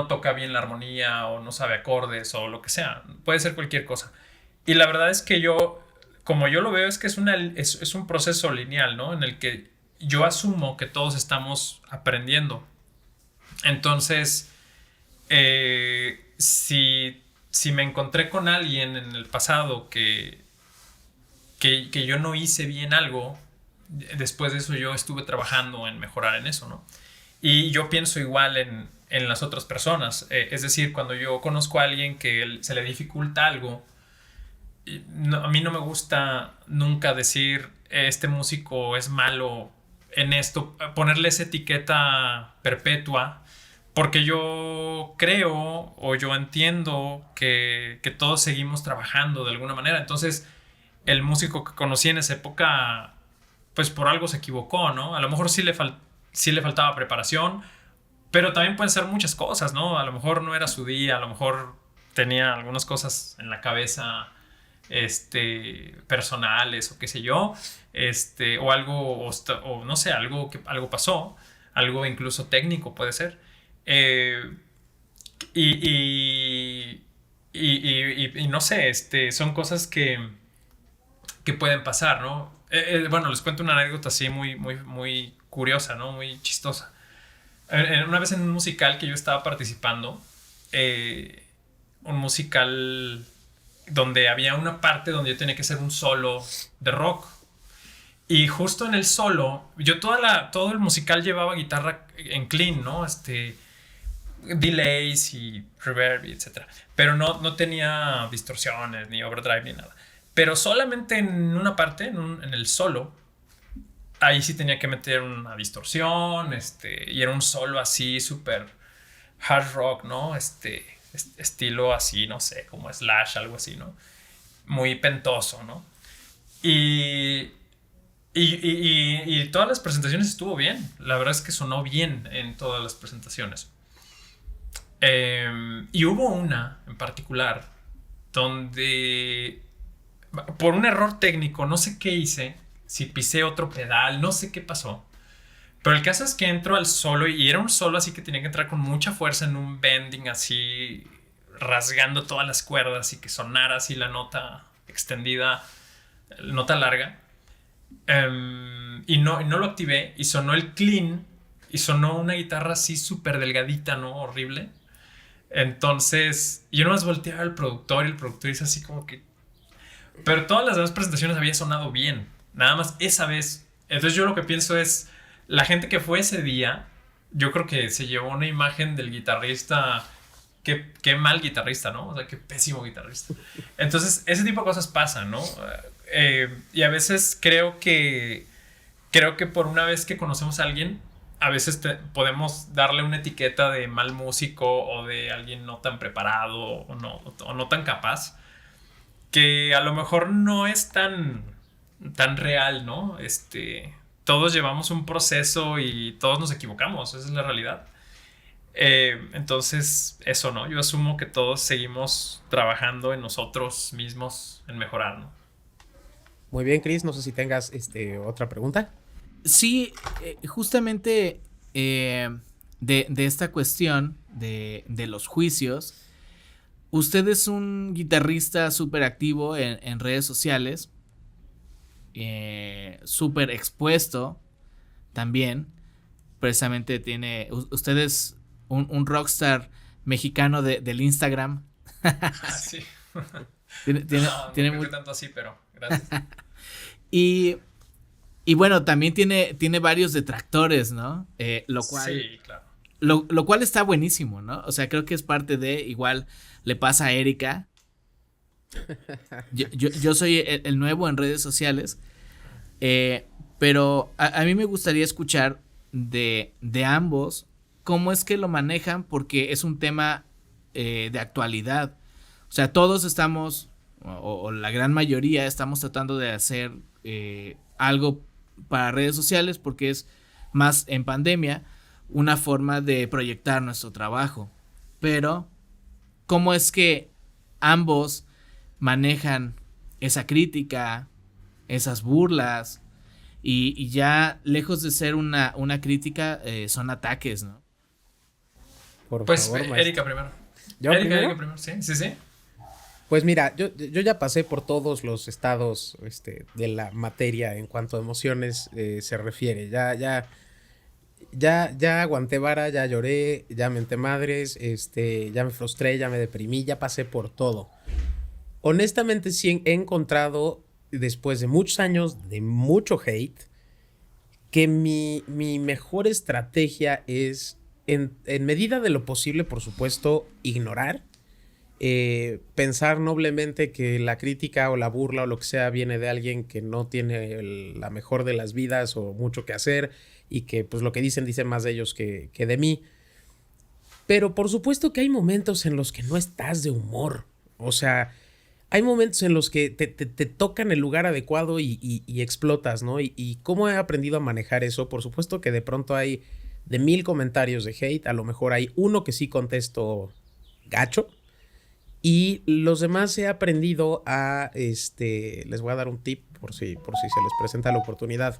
toca bien la armonía, o no sabe acordes, o lo que sea. Puede ser cualquier cosa. Y la verdad es que como yo lo veo, es que es un proceso lineal, ¿no? En el que yo asumo que todos estamos aprendiendo. Entonces, si me encontré con alguien en el pasado que yo no hice bien algo, después de eso yo estuve trabajando en mejorar en eso, ¿no? Y yo pienso igual en las otras personas. Es decir, cuando yo conozco a alguien que se le dificulta algo, a mí no me gusta nunca decir este músico es malo en esto, ponerle esa etiqueta perpetua, porque yo creo o yo entiendo que todos seguimos trabajando de alguna manera. Entonces, el músico que conocí en esa época, pues por algo se equivocó, ¿no? A lo mejor sí le faltaba preparación, pero también pueden ser muchas cosas, ¿no? A lo mejor no era su día, a lo mejor tenía algunas cosas en la cabeza personales o qué sé yo, o algo, o no sé, algo pasó, algo incluso técnico puede ser, y no sé, son cosas que pueden pasar, ¿no? Bueno, les cuento una anécdota así muy, muy, muy curiosa, ¿no? Muy chistosa. Una vez en un musical que yo estaba participando, un musical donde había una parte donde yo tenía que hacer un solo de rock. Y justo en el solo, yo todo el musical llevaba guitarra en clean, ¿no? delays y reverb, y etcétera. Pero no tenía distorsiones, ni overdrive, ni nada. Pero solamente en una parte, en el solo, ahí sí tenía que meter una distorsión, y era un solo así súper hard rock, ¿no? Estilo así, no sé, como Slash, algo así, ¿no? Muy pentoso, ¿no? Y todas las presentaciones estuvo bien. La verdad es que sonó bien en todas las presentaciones. Y hubo una en particular donde, por un error técnico, no sé qué hice, si pisé otro pedal, no sé qué pasó. Pero el caso es que entro al solo y era un solo así que tenía que entrar con mucha fuerza en un bending así, rasgando todas las cuerdas y que sonara así la nota extendida, la nota larga. Y no lo activé y sonó el clean y sonó una guitarra así súper delgadita, ¿no? Horrible. Entonces yo nomás volteaba al productor y el productor dice así como que... Pero todas las demás presentaciones había sonado bien. Nada más esa vez. Entonces yo lo que pienso es... La gente que fue ese día, yo creo que se llevó una imagen del guitarrista. Qué mal guitarrista, ¿no? O sea, qué pésimo guitarrista. Entonces, ese tipo de cosas pasan, ¿no? Y a veces creo que por una vez que conocemos a alguien, a veces podemos darle una etiqueta de mal músico o de alguien no tan preparado o no tan capaz, que a lo mejor no es tan real, ¿no? Todos llevamos un proceso y todos nos equivocamos, esa es la realidad. Entonces, eso, ¿no? Yo asumo que todos seguimos trabajando en nosotros mismos, en mejorar, ¿no?
Muy bien, Chris, no sé si tengas otra pregunta.
Sí, justamente de esta cuestión de los juicios, usted es un guitarrista súper activo en redes sociales, súper expuesto también, precisamente usted es un rockstar mexicano del Instagram.
Sí.
No
creo que tanto así, pero gracias.
Y bueno, también tiene varios detractores, ¿no? Lo cual,
sí, claro.
Lo cual está buenísimo, ¿no? O sea, creo que es parte igual le pasa a Erika. Yo soy el nuevo en redes sociales, pero a mí me gustaría escuchar de ambos cómo es que lo manejan, porque es un tema de actualidad. O sea, todos estamos, o la gran mayoría, estamos tratando de hacer algo para redes sociales, porque es más en pandemia una forma de proyectar nuestro trabajo. Pero, ¿cómo es que ambos manejan esa crítica, esas burlas, y ya lejos de ser una crítica, son ataques, ¿no?
Por
pues
favor,
Erika primero.
¿Yo primero?
Erika primero, sí.
Pues mira, yo ya pasé por todos los estados de la materia en cuanto a emociones se refiere. Ya aguanté vara, ya lloré, ya menté madres, ya me frustré, ya me deprimí, ya pasé por todo. Honestamente sí he encontrado, después de muchos años de mucho hate, que mi mejor estrategia es, en medida de lo posible, por supuesto, ignorar. Pensar noblemente que la crítica o la burla o lo que sea viene de alguien que no tiene la mejor de las vidas o mucho que hacer, y que pues lo que dicen más de ellos que de mí. Pero por supuesto que hay momentos en los que no estás de humor. O sea, hay momentos en los que te tocan el lugar adecuado y explotas, ¿no? Y cómo he aprendido a manejar eso. Por supuesto que de pronto hay de 1000 comentarios de hate, a lo mejor hay uno que sí contesto gacho. Y los demás he aprendido a, les voy a dar un tip por si se les presenta la oportunidad.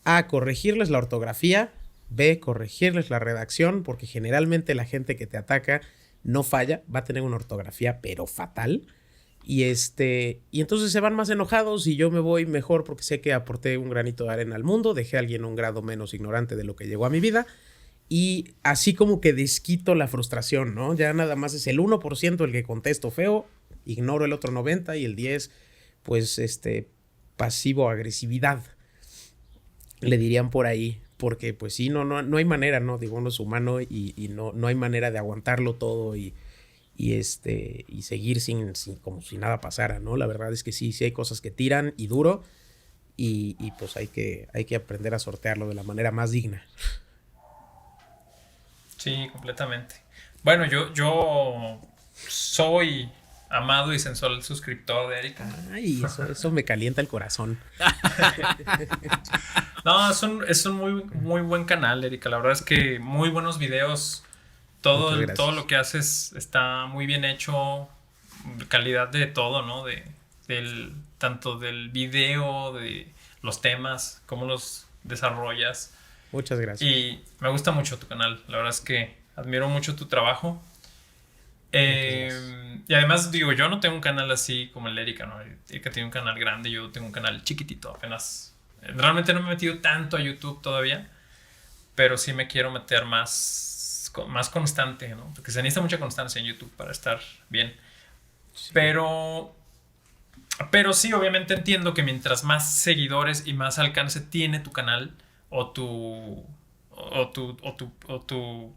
A, corregirles la ortografía. B, corregirles la redacción, porque generalmente la gente que te ataca no falla, va a tener una ortografía pero fatal. Y entonces se van más enojados y yo me voy mejor porque sé que aporté un granito de arena al mundo, dejé a alguien un grado menos ignorante de lo que llegó a mi vida. Y así como que desquito la frustración, ¿no? Ya nada más es el 1% el que contesto feo, ignoro el otro 90% y el 10%, pues, pasivo-agresividad, le dirían por ahí. porque pues sí, no hay manera, ¿no? Digo, uno es humano y no hay manera de aguantarlo todo y seguir como si nada pasara, ¿no? La verdad es que sí hay cosas que tiran y duro y pues hay que aprender a sortearlo de la manera más digna.
Sí, completamente. Bueno, yo soy amado y sensual suscriptor de Erika.
Ay, eso me calienta el corazón.
No, es un muy, muy buen canal, Erika. La verdad es que muy buenos videos. Todo lo que haces está muy bien hecho. Calidad de todo, ¿no? Tanto del video, de los temas, cómo los desarrollas.
Muchas gracias.
Y me gusta mucho tu canal. La verdad es que admiro mucho tu trabajo. Y además, digo, yo no tengo un canal así como el Erika, ¿no? Erika tiene un canal grande, yo tengo un canal chiquitito, apenas. Realmente no me he metido tanto a YouTube todavía, pero sí me quiero meter más constante, ¿no? Porque se necesita mucha constancia en YouTube para estar bien. Sí. Pero sí, obviamente entiendo que mientras más seguidores y más alcance tiene tu canal o tu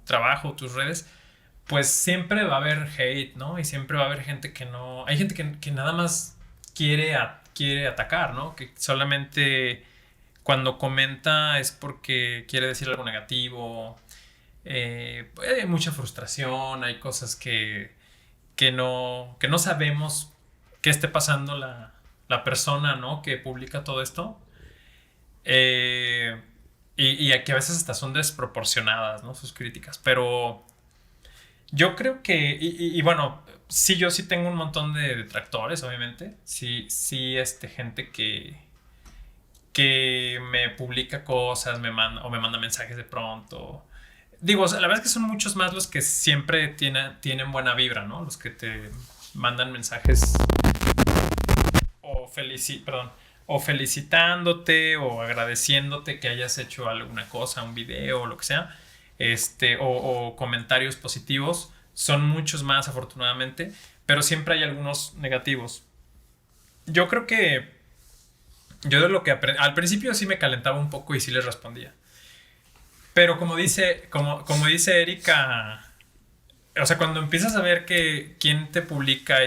trabajo, tus redes, pues siempre va a haber hate, ¿no? Y siempre va a haber gente que no... Hay gente que nada más quiere atacar, ¿no? Que solamente cuando comenta es porque quiere decir algo negativo. Hay mucha frustración, hay cosas que no sabemos qué esté pasando la persona, ¿no? Que publica todo esto. Y que a veces hasta son desproporcionadas, ¿no? Sus críticas. Pero yo creo que... Y bueno, sí, yo sí tengo un montón de detractores, obviamente. Sí, gente que me publica cosas, me manda mensajes de pronto. Digo, o sea, la verdad es que son muchos más los que siempre tienen buena vibra, ¿no? Los que te mandan mensajes o felicitándote o agradeciéndote que hayas hecho alguna cosa, un video o lo que sea, o comentarios positivos. Son muchos más, afortunadamente, pero siempre hay algunos negativos. Yo creo que de lo que al principio sí me calentaba un poco y sí les respondía. Pero como dice Erika, o sea, cuando empiezas a ver que quién te publica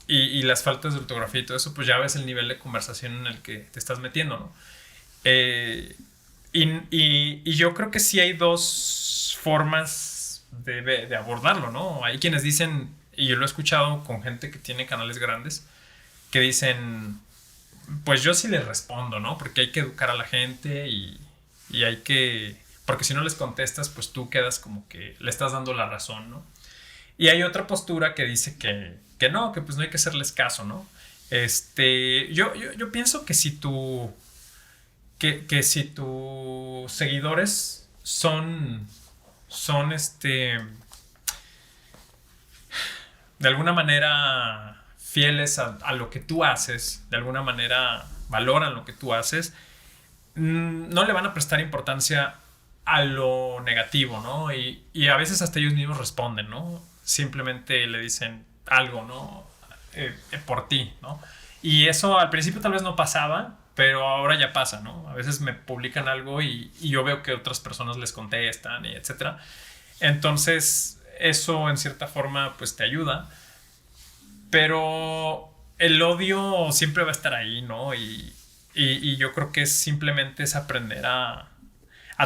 y las faltas de ortografía y todo eso, pues ya ves el nivel de conversación en el que te estás metiendo, ¿no? Y yo creo que sí hay dos formas de abordarlo, ¿no? Hay quienes dicen, y yo lo he escuchado con gente que tiene canales grandes, que dicen, pues yo sí les respondo, ¿no? Porque hay que educar a la gente y hay que... Porque si no les contestas, pues tú quedas como que le estás dando la razón, ¿no? Y hay otra postura que dice que no, que pues no hay que hacerles caso, ¿no? Yo pienso que si si tus seguidores son de alguna manera fieles a lo que tú haces, de alguna manera valoran lo que tú haces, no le van a prestar importancia a lo negativo, ¿no? Y a veces hasta ellos mismos responden, ¿no? Simplemente le dicen algo, ¿no? Por ti, ¿no? Y eso al principio tal vez no pasaba, pero ahora ya pasa, ¿no? A veces me publican algo y yo veo que otras personas les contestan y etcétera. Entonces, eso en cierta forma pues te ayuda. Pero el odio siempre va a estar ahí, ¿no? Y yo creo que simplemente es aprender a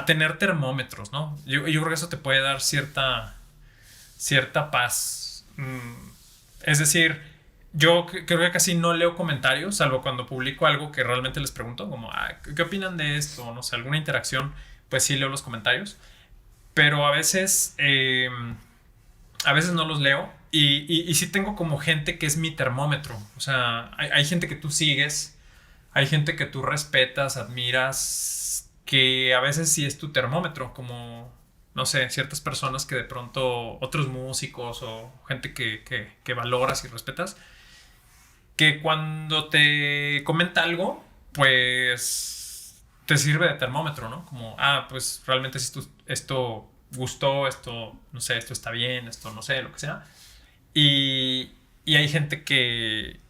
tener termómetros, ¿no? Yo creo que eso te puede dar cierta paz. Es decir, yo creo que casi no leo comentarios, salvo cuando publico algo que realmente les pregunto, como, ¿qué opinan de esto? No sé, alguna interacción, pues sí leo los comentarios. Pero a veces no los leo. Y sí tengo como gente que es mi termómetro. O sea, hay gente que tú sigues, hay gente que tú respetas, admiras, que a veces sí es tu termómetro, como, no sé, ciertas personas que de pronto, otros músicos o gente que valoras y respetas, que cuando te comenta algo, pues te sirve de termómetro, ¿no? Como, pues realmente si esto gustó, esto, no sé, esto está bien, esto no sé, lo que sea. Y hay gente que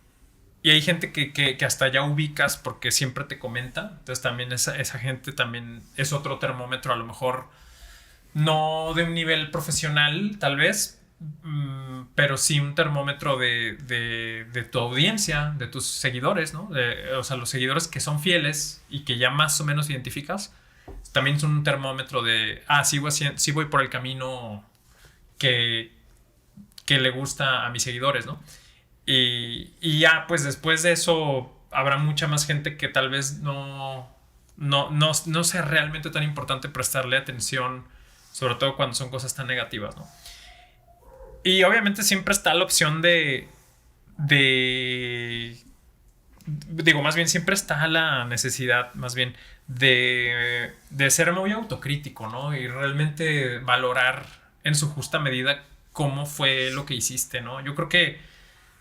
Y hay gente que hasta ya ubicas porque siempre te comenta. Entonces también esa gente también es otro termómetro, a lo mejor no de un nivel profesional, tal vez, pero sí un termómetro de tu audiencia, de tus seguidores, ¿no? O sea, los seguidores que son fieles y que ya más o menos identificas, también son un termómetro de, sí voy por el camino que le gusta a mis seguidores, ¿no? Y ya, pues después de eso habrá mucha más gente que tal vez no sea realmente tan importante prestarle atención, sobre todo cuando son cosas tan negativas, ¿no? Y obviamente siempre está la opción digo, más bien siempre está la necesidad, más bien, de ser muy autocrítico, ¿no? Y realmente valorar en su justa medida cómo fue lo que hiciste, ¿no? Yo creo que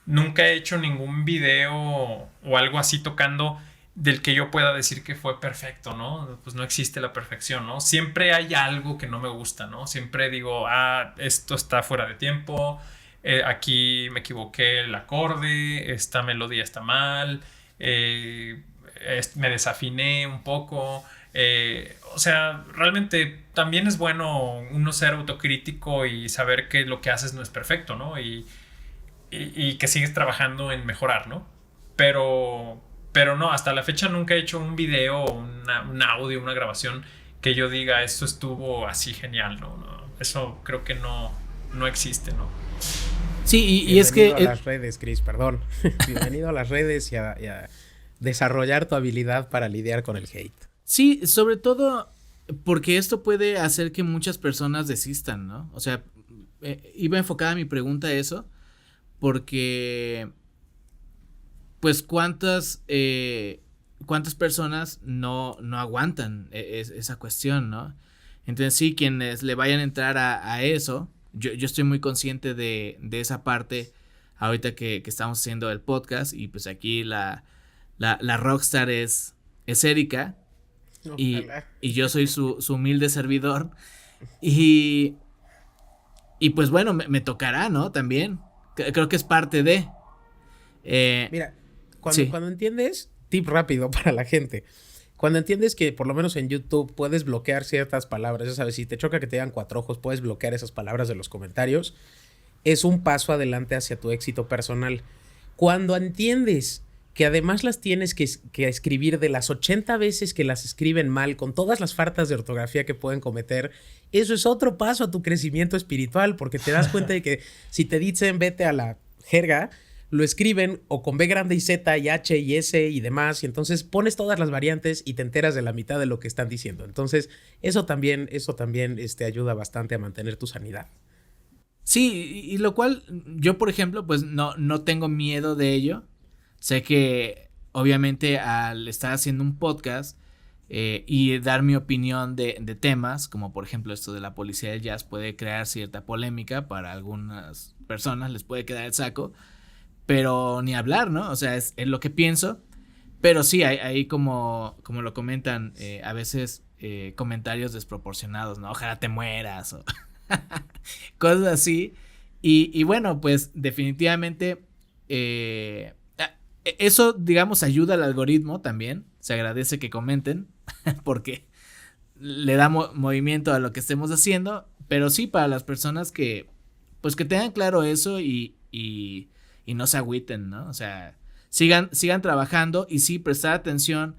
nunca he hecho ningún video o algo así tocando del que yo pueda decir que fue perfecto, ¿no? Pues no existe la perfección, ¿no? Siempre hay algo que no me gusta, ¿no? Siempre digo, esto está fuera de tiempo, aquí me equivoqué el acorde, esta melodía está mal, me desafiné un poco. O sea, realmente también es bueno uno ser autocrítico y saber que lo que haces no es perfecto, ¿no? Y que sigues trabajando en mejorar, ¿no? Pero no, hasta la fecha nunca he hecho un video, un audio, una grabación que yo diga, esto estuvo así genial, ¿no? Eso creo que no existe, ¿no?
Sí, y es que...
Bienvenido a las redes, Chris, perdón. Bienvenido a las redes y a desarrollar tu habilidad para lidiar con el hate.
Sí, sobre todo porque esto puede hacer que muchas personas desistan, ¿no? O sea, iba enfocada mi pregunta a eso, porque pues cuántas personas no aguantan esa cuestión, ¿no? Entonces sí, quienes le vayan a entrar a eso, yo estoy muy consciente de esa parte ahorita que estamos haciendo el podcast, y pues aquí la rockstar es Erika, y yo soy su humilde servidor, y pues bueno, me tocará, ¿no? También, creo que es parte de...
Mira, cuando entiendes, tip rápido para la gente, cuando entiendes que por lo menos en YouTube puedes bloquear ciertas palabras, ya sabes, si te choca que te digan 4 ojos, puedes bloquear esas palabras de los comentarios, es un paso adelante hacia tu éxito personal. Cuando entiendes que además las tienes que escribir de las 80 veces que las escriben mal, con todas las faltas de ortografía que pueden cometer, eso es otro paso a tu crecimiento espiritual, porque te das cuenta de que si te dicen vete a la jerga, lo escriben o con B grande y Z y H y S y demás, y entonces pones todas las variantes y te enteras de la mitad de lo que están diciendo. Entonces, eso también ayuda bastante a mantener tu sanidad.
Sí, y lo cual yo, por ejemplo, pues no tengo miedo de ello. Sé que obviamente al estar haciendo un podcast y dar mi opinión de temas, como por ejemplo esto de la policía del jazz, puede crear cierta polémica para algunas personas, les puede quedar el saco, pero ni hablar, ¿no? O sea, es lo que pienso, pero sí, hay como lo comentan, a veces comentarios desproporcionados, ¿no? Ojalá te mueras, o cosas así, y bueno, pues definitivamente eso, digamos, ayuda al algoritmo también, se agradece que comenten, porque le da movimiento a lo que estemos haciendo, pero sí para las personas que, pues que tengan claro eso y no se agüiten, ¿no? O sea, sigan trabajando y sí prestar atención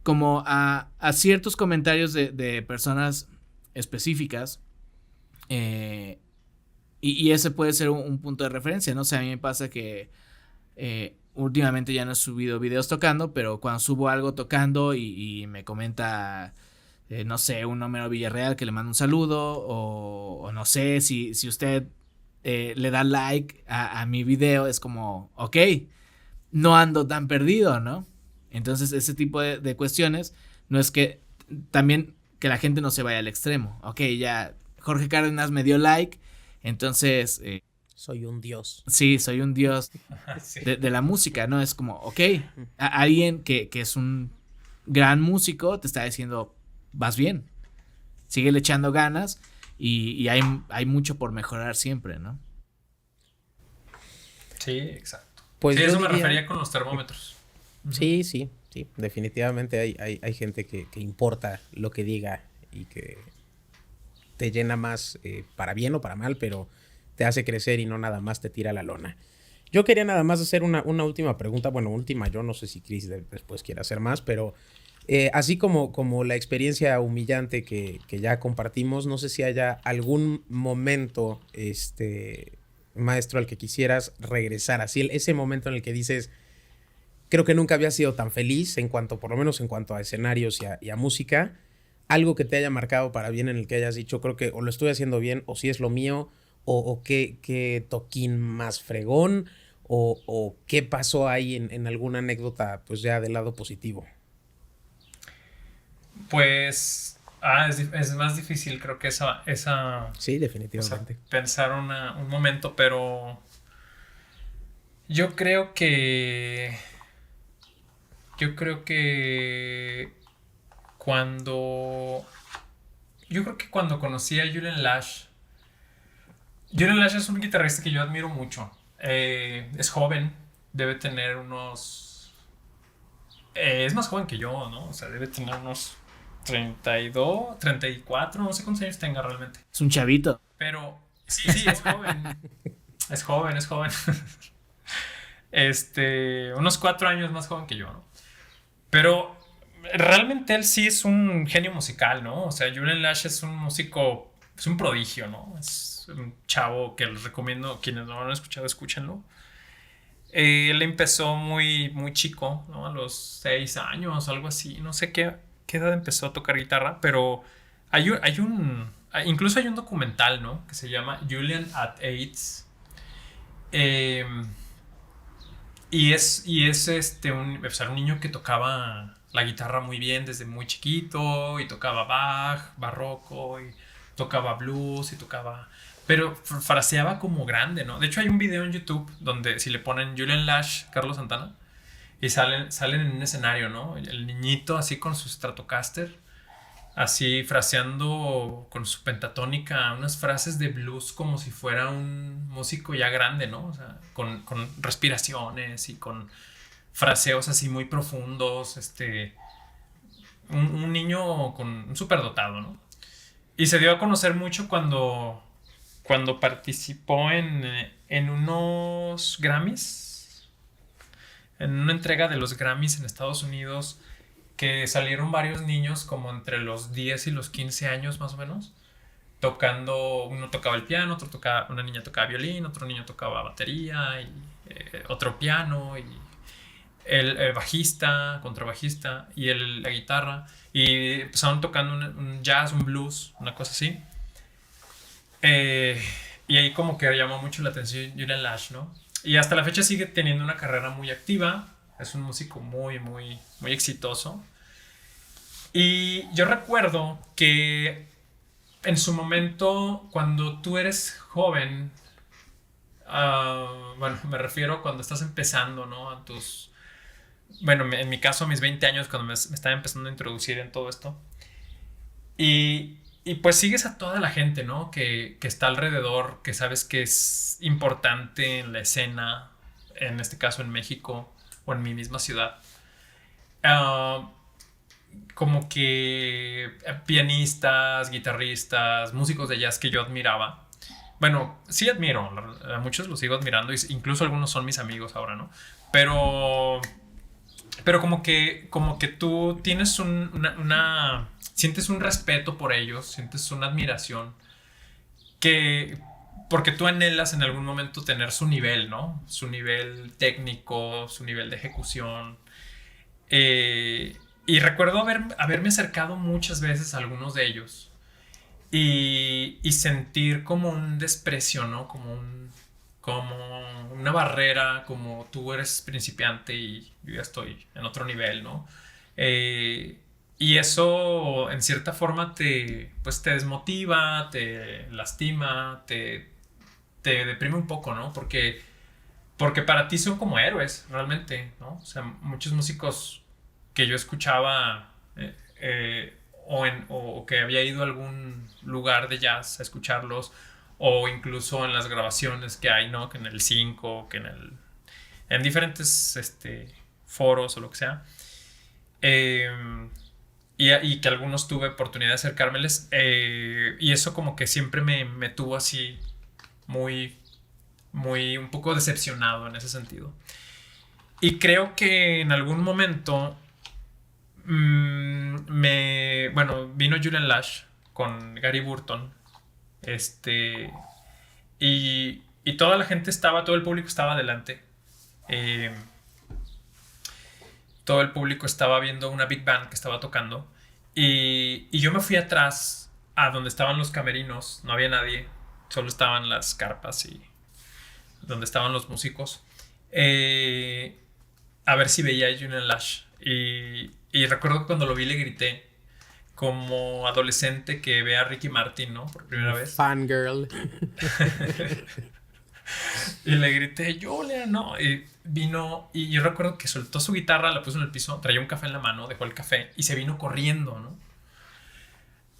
como a ciertos comentarios de personas específicas, y ese puede ser un punto de referencia, ¿no? O sea, a mí me pasa que últimamente ya no he subido videos tocando, pero cuando subo algo tocando y me comenta, no sé, un Homero Villarreal que le manda un saludo, o no sé, si usted le da like a mi video, es como, ok, no ando tan perdido, ¿no? Entonces ese tipo de cuestiones, no es que también que la gente no se vaya al extremo, ok, ya Jorge Cárdenas me dio like, entonces...
soy un dios.
Sí, soy un dios
Sí.
de la música, ¿no? Es como, ok, alguien que es un gran músico te está diciendo, vas bien, síguele echando ganas, y hay mucho por mejorar siempre, ¿no?
Sí, exacto.
Pues
Sí,
yo
eso me
diría,
refería con los termómetros. Ujú.
sí, sí, sí, definitivamente hay gente que importa lo que diga y que te llena más para bien o para mal, pero te hace crecer y no nada más te tira la lona. Yo quería nada más hacer una última pregunta, bueno, última, yo no sé si Chris después quiere hacer más, pero así como la experiencia humillante que ya compartimos, no sé si haya algún momento, maestro, al que quisieras regresar, así ese momento en el que dices, creo que nunca había sido tan feliz en cuanto, por lo menos en cuanto a escenarios y a música, algo que te haya marcado para bien en el que hayas dicho, creo que o lo estoy haciendo bien, o si es lo mío, o qué toquín más fregón, o qué pasó ahí en alguna anécdota, pues ya del lado positivo.
Pues es más difícil, creo que
Sí,
o sea,
definitivamente.
pensar un momento, pero yo creo que, yo creo que cuando, yo creo que cuando conocí a Julian Lash es un guitarrista que yo admiro mucho. Es joven, debe tener unos, es más joven que yo, ¿no? O sea, debe tener unos 32, 34, no sé cuántos años tenga realmente.
Es un chavito.
Pero sí, sí, es joven. Es joven, es joven. Unos 4 años más joven que yo, ¿no? Pero realmente él sí es un genio musical, ¿no? O sea, Julian Lash es un músico, es un prodigio, ¿no? Es un chavo que les recomiendo, quienes no lo han escuchado, escúchenlo. Él empezó muy, muy chico, ¿no? A los 6 años, algo así. No sé qué edad empezó a tocar guitarra, pero incluso hay un documental, ¿no? Que se llama Julian at AIDS. Eh, y es o sea, un niño que tocaba la guitarra muy bien desde muy chiquito y tocaba Bach, barroco y tocaba blues y tocaba... Pero fraseaba como grande, ¿no? De hecho hay un video en YouTube donde si le ponen Julian Lash, Carlos Santana, y salen en un escenario, ¿no? El niñito así con su Stratocaster, así fraseando con su pentatónica unas frases de blues como si fuera un músico ya grande, ¿no? O sea, con respiraciones y con fraseos así muy profundos, un niño con un superdotado, ¿no? Y se dio a conocer mucho cuando participó en unos Grammys, en una entrega de los Grammys en Estados Unidos, que salieron varios niños como entre los 10 y los 15 años más o menos, tocando, uno tocaba el piano, una niña tocaba violín, otro niño tocaba batería, y otro piano, y el bajista, contrabajista, y la guitarra, y empezaron tocando un jazz, un blues, una cosa así. Y ahí como que llamó mucho la atención Julian Lash, ¿no? Y hasta la fecha sigue teniendo una carrera muy activa, es un músico muy, muy, muy exitoso. Y yo recuerdo que en su momento, cuando tú eres joven, bueno, me refiero cuando estás empezando, ¿no? Bueno, en mi caso, a mis 20 años, cuando me estaba empezando a introducir en todo esto. Y pues sigues a toda la gente, ¿no? Que está alrededor, que sabes que es importante en la escena, en este caso en México o en mi misma ciudad. Ah, Como que pianistas, guitarristas, músicos de jazz que yo admiraba. Bueno, sí admiro, a muchos los sigo admirando, incluso algunos son mis amigos ahora, ¿no? Pero, pero como que tú tienes sientes un respeto por ellos, sientes una admiración, que, porque tú anhelas en algún momento tener su nivel, ¿no? Su nivel técnico, su nivel de ejecución. Y recuerdo haberme acercado muchas veces a algunos de ellos y sentir como un desprecio, ¿no? Como una barrera, como tú eres principiante y yo ya estoy en otro nivel, ¿no? Y eso en cierta forma pues te desmotiva, te lastima, te deprime un poco, ¿no? Porque para ti son como héroes, realmente, ¿no? O sea, muchos músicos que yo escuchaba o que había ido a algún lugar de jazz a escucharlos, o incluso en las grabaciones que hay, ¿no? Que en el 5, que en en diferentes foros o lo que sea. Y que algunos tuve oportunidad de acercármeles. Y eso como que siempre me tuvo así muy, muy, un poco decepcionado en ese sentido. Y creo que en algún momento bueno, vino Julian Lash con Gary Burton. Y toda la gente todo el público estaba adelante. Todo el público estaba viendo una big band que estaba tocando. Y yo me fui atrás a donde estaban los camerinos. No había nadie. Solo estaban las carpas y donde estaban los músicos. A ver si veía a Julian Lash. Y recuerdo que cuando lo vi le grité. Como adolescente que ve a Ricky Martin, ¿no? Por primera vez.
Fangirl.
Y le grité, Julian, ¿no? Y vino, y yo recuerdo que soltó su guitarra, la puso en el piso, traía un café en la mano, dejó el café y se vino corriendo, ¿no?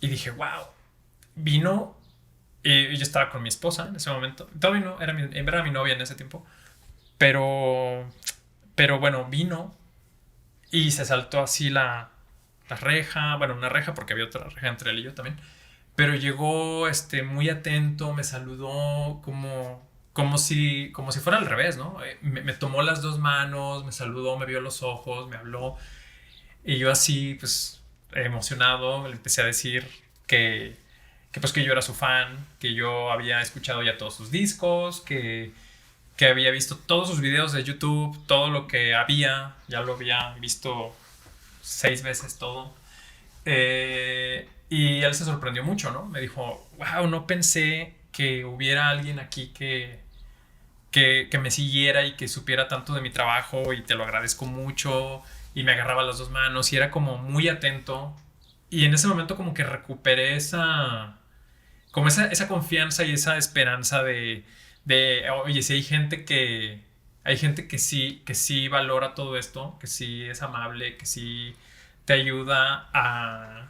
Y dije, wow. Vino, y yo estaba con mi esposa en ese momento. Todavía no, era mi novia en ese tiempo. Pero bueno, vino y se saltó así la reja, bueno, una reja porque había otra reja entre él y yo también. Pero llegó muy atento, me saludó como si fuera al revés, ¿no? Me tomó las dos manos, me saludó, me vio los ojos, me habló. Y yo así, pues, emocionado, le empecé a decir que pues que yo era su fan, que yo había escuchado ya todos sus discos, que había visto todos sus videos de YouTube, todo lo que ya lo había visto 6 veces todo. Y él se sorprendió mucho, ¿no? Me dijo, wow, no pensé que hubiera alguien aquí que me siguiera y que supiera tanto de mi trabajo y te lo agradezco mucho. Y me agarraba las dos manos y era como muy atento. Y en ese momento como que recuperé esa confianza y esa esperanza de oye, si hay gente que sí valora todo esto, que sí es amable, que sí te ayuda a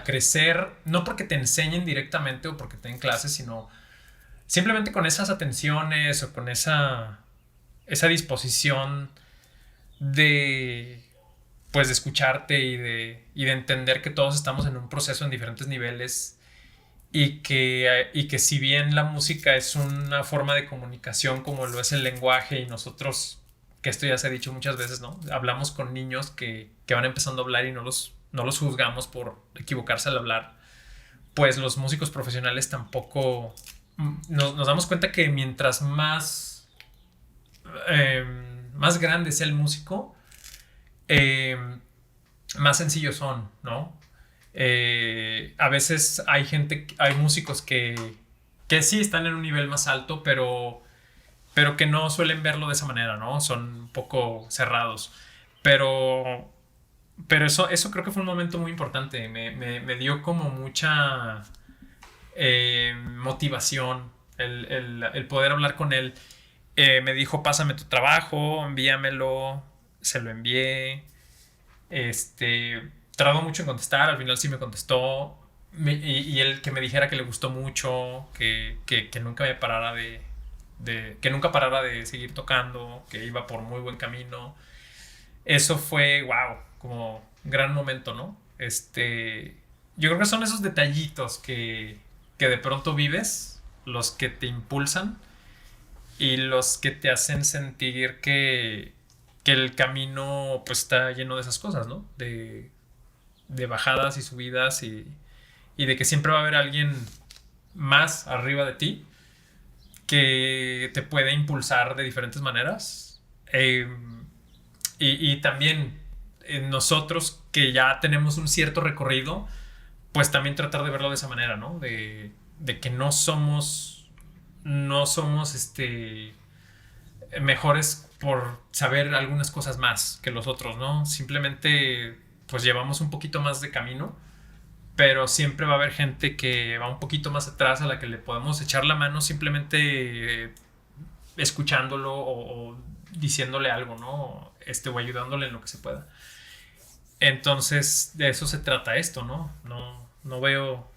crecer, no porque te enseñen directamente o porque te den clases, sino simplemente con esas atenciones o con esa disposición de pues de escucharte y de entender que todos estamos en un proceso en diferentes niveles y que si bien la música es una forma de comunicación como lo es el lenguaje y nosotros, que esto ya se ha dicho muchas veces, ¿no? Hablamos con niños que van empezando a hablar y no los juzgamos por equivocarse al hablar, pues los músicos profesionales tampoco nos damos cuenta que mientras más grande sea el músico, más sencillos son, ¿no? A veces hay músicos que sí están en un nivel más alto, pero que no suelen verlo de esa manera, ¿no? Son un poco cerrados. Pero eso creo que fue un momento muy importante. Me dio como mucha motivación el poder hablar con él. Me dijo, pásame tu trabajo, envíamelo. Se lo envié. Tardó mucho en contestar, al final sí me contestó. Y él que me dijera que le gustó mucho, que nunca me parara que nunca parara de seguir tocando, que iba por muy buen camino. Eso fue, wow, como un gran momento, ¿no? Yo creo que son esos detallitos que de pronto vives, los que te impulsan y los que te hacen sentir que el camino pues está lleno de esas cosas, ¿no? De bajadas y subidas y de que siempre va a haber alguien más arriba de ti que te puede impulsar de diferentes maneras. Y también nosotros que ya tenemos un cierto recorrido, pues también tratar de verlo de esa manera, ¿no? De que no somos mejores por saber algunas cosas más que los otros, ¿no? Simplemente pues llevamos un poquito más de camino, pero siempre va a haber gente que va un poquito más atrás a la que le podemos echar la mano simplemente escuchándolo o diciéndole algo, ¿no? O ayudándole en lo que se pueda. Entonces de eso se trata esto, ¿no? No veo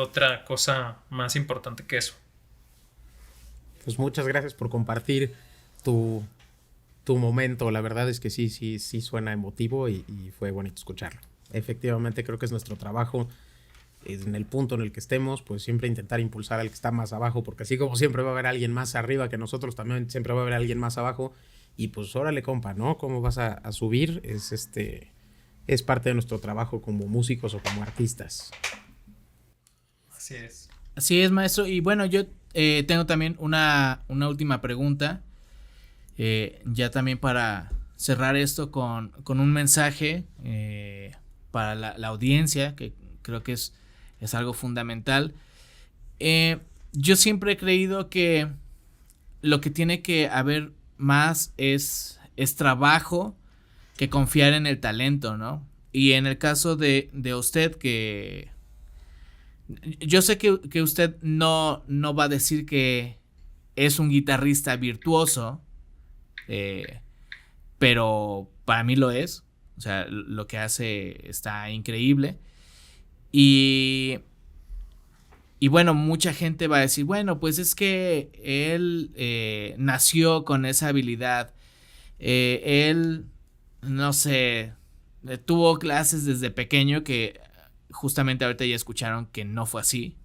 otra cosa más importante que eso.
Pues muchas gracias por compartir tu momento. La verdad es que sí suena emotivo y fue bonito escucharlo. Efectivamente, creo que es nuestro trabajo en el punto en el que estemos, pues siempre intentar impulsar al que está más abajo, porque así como siempre va a haber alguien más arriba que nosotros, también siempre va a haber alguien más abajo. Y pues órale, compa, ¿no? ¿Cómo vas a subir? Es parte de nuestro trabajo como músicos o como artistas.
Así es.
Así es, maestro. Y bueno, yo tengo también una última pregunta. Ya también para cerrar esto con un mensaje para la audiencia, que creo que es algo fundamental. Yo siempre he creído que lo que tiene que haber más es trabajo que confiar en el talento, ¿no? Y en el caso de usted, que yo sé que usted no va a decir que es un guitarrista virtuoso, pero para mí lo es. O sea, lo que hace está increíble. Y bueno, mucha gente va a decir, bueno, pues es que él nació con esa habilidad. Él, no sé, tuvo clases desde pequeño, que justamente ahorita ya escucharon que no fue así.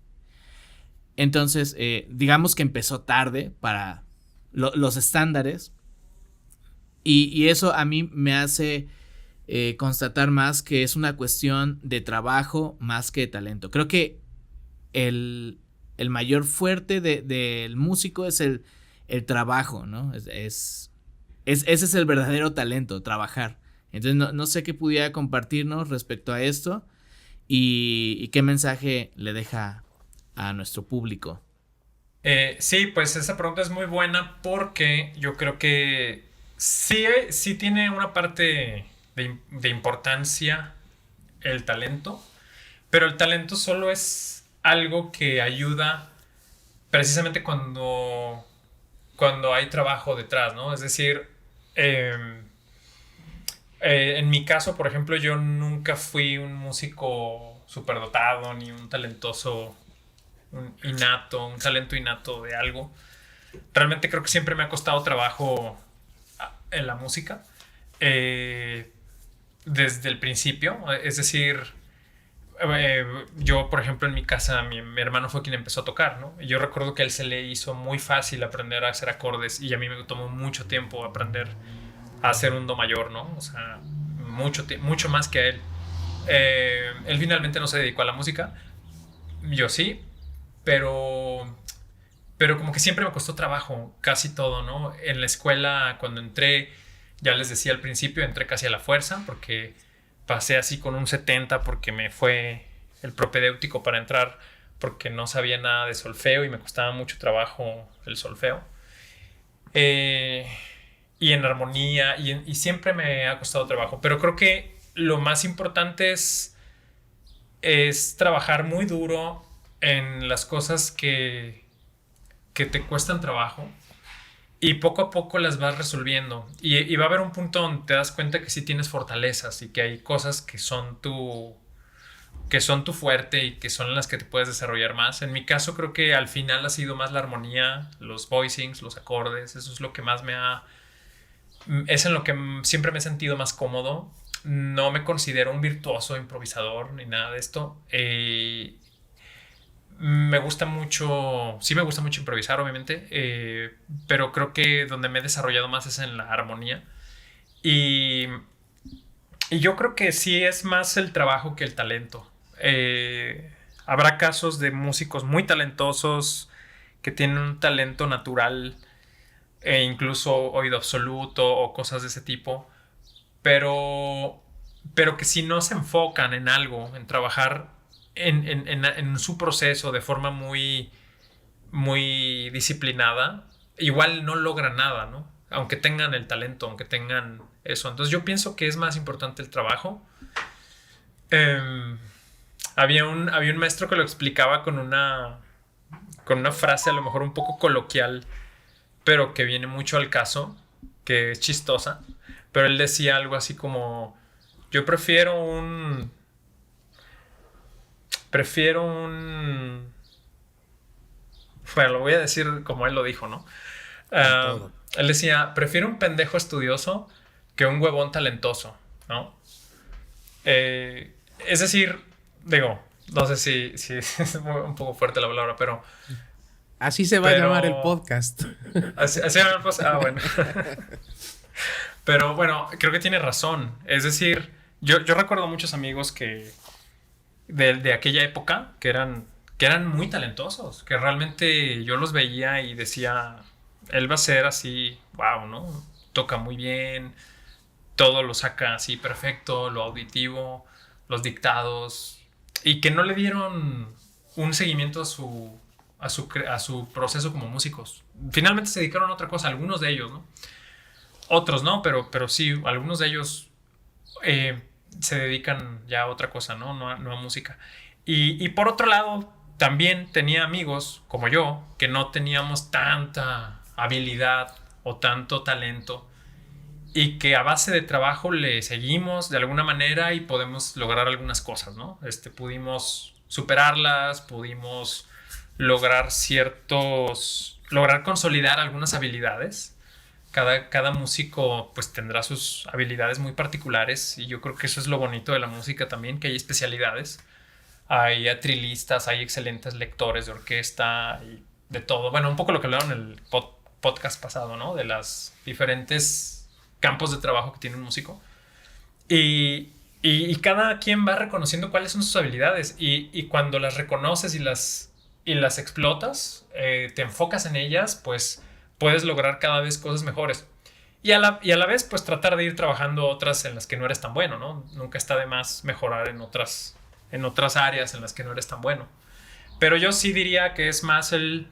Entonces, digamos que empezó tarde para los estándares. Y eso a mí me hace constatar más que es una cuestión de trabajo más que de talento. Creo que el mayor fuerte del músico es el trabajo, ¿no? Ese es el verdadero talento, trabajar. Entonces no sé qué pudiera compartirnos respecto a esto y qué mensaje le deja a nuestro público.
Sí, pues esa pregunta es muy buena porque yo creo que sí tiene una parte de importancia el talento, pero el talento solo es algo que ayuda precisamente cuando hay trabajo detrás, ¿no? Es decir, en mi caso, por ejemplo, yo nunca fui un músico superdotado ni un talentoso, un talento innato de algo. Realmente creo que siempre me ha costado trabajo en la música desde el principio. Es decir, yo, por ejemplo, en mi casa, mi hermano fue quien empezó a tocar, ¿no? Y yo recuerdo que a él se le hizo muy fácil aprender a hacer acordes y a mí me tomó mucho tiempo aprender a hacer un do mayor, ¿no? O sea, mucho más que a él. Él finalmente no se dedicó a la música, yo sí, pero como que siempre me costó trabajo, casi todo, ¿no? En la escuela, cuando entré, ya les decía al principio, entré casi a la fuerza, porque pasé así con un 70 porque me fue el propedéutico para entrar, porque no sabía nada de solfeo y me costaba mucho trabajo el solfeo. Y en armonía, y siempre me ha costado trabajo. Pero creo que lo más importante es trabajar muy duro en las cosas que te cuestan trabajo y poco a poco las vas resolviendo. Y va a haber un punto donde te das cuenta que sí tienes fortalezas y que hay cosas que son tu fuerte y que son las que te puedes desarrollar más. En mi caso creo que al final ha sido más la armonía, los voicings, los acordes. Eso es lo que más es en lo que siempre me he sentido más cómodo. No me considero un virtuoso improvisador ni nada de esto. Me gusta mucho improvisar, obviamente, pero creo que donde me he desarrollado más es en la armonía. Y yo creo que sí es más el trabajo que el talento. Habrá casos de músicos muy talentosos que tienen un talento natural e incluso oído absoluto o cosas de ese tipo, pero que si no se enfocan en algo, en trabajar en su proceso de forma muy, muy disciplinada, igual no logran nada, ¿no? Aunque tengan el talento, aunque tengan eso. Entonces yo pienso que es más importante el trabajo. Había un maestro que lo explicaba con una frase a lo mejor un poco coloquial, pero que viene mucho al caso, que es chistosa. Pero él decía algo así como: yo prefiero un... Bueno, lo voy a decir como él lo dijo, ¿no? Él decía, prefiero un pendejo estudioso que un huevón talentoso, ¿no? Es decir, digo, no sé si es un poco fuerte la palabra, pero...
Así se va a llamar el podcast.
Así se llama el podcast. Ah, bueno. Pero bueno, creo que tiene razón. Es decir, yo recuerdo muchos amigos que de aquella época que eran muy talentosos, que realmente yo los veía y decía, él va a ser así, wow, ¿no? Toca muy bien, todo lo saca así perfecto, lo auditivo, los dictados, y que no le dieron un seguimiento a su proceso como músicos. Finalmente se dedicaron a otra cosa, algunos de ellos, ¿no? Otros no, pero sí, algunos de ellos se dedican ya a otra cosa, ¿no? No a música. Y por otro lado, también tenía amigos como yo que no teníamos tanta habilidad o tanto talento y que a base de trabajo le seguimos de alguna manera y podemos lograr algunas cosas, ¿no? Pudimos superarlas, pudimos lograr lograr consolidar algunas habilidades. Cada músico pues tendrá sus habilidades muy particulares y yo creo que eso es lo bonito de la música también, que hay especialidades. Hay atrilistas, hay excelentes lectores de orquesta y de todo. Bueno, un poco lo que hablaron en el podcast pasado, ¿no? De los diferentes campos de trabajo que tiene un músico. Y cada quien va reconociendo cuáles son sus habilidades y cuando las reconoces y las explotas, te enfocas en ellas, pues puedes lograr cada vez cosas mejores. Y a la vez, pues tratar de ir trabajando otras en las que no eres tan bueno, ¿no? Nunca está de más mejorar en otras áreas en las que no eres tan bueno. Pero yo sí diría que es más yo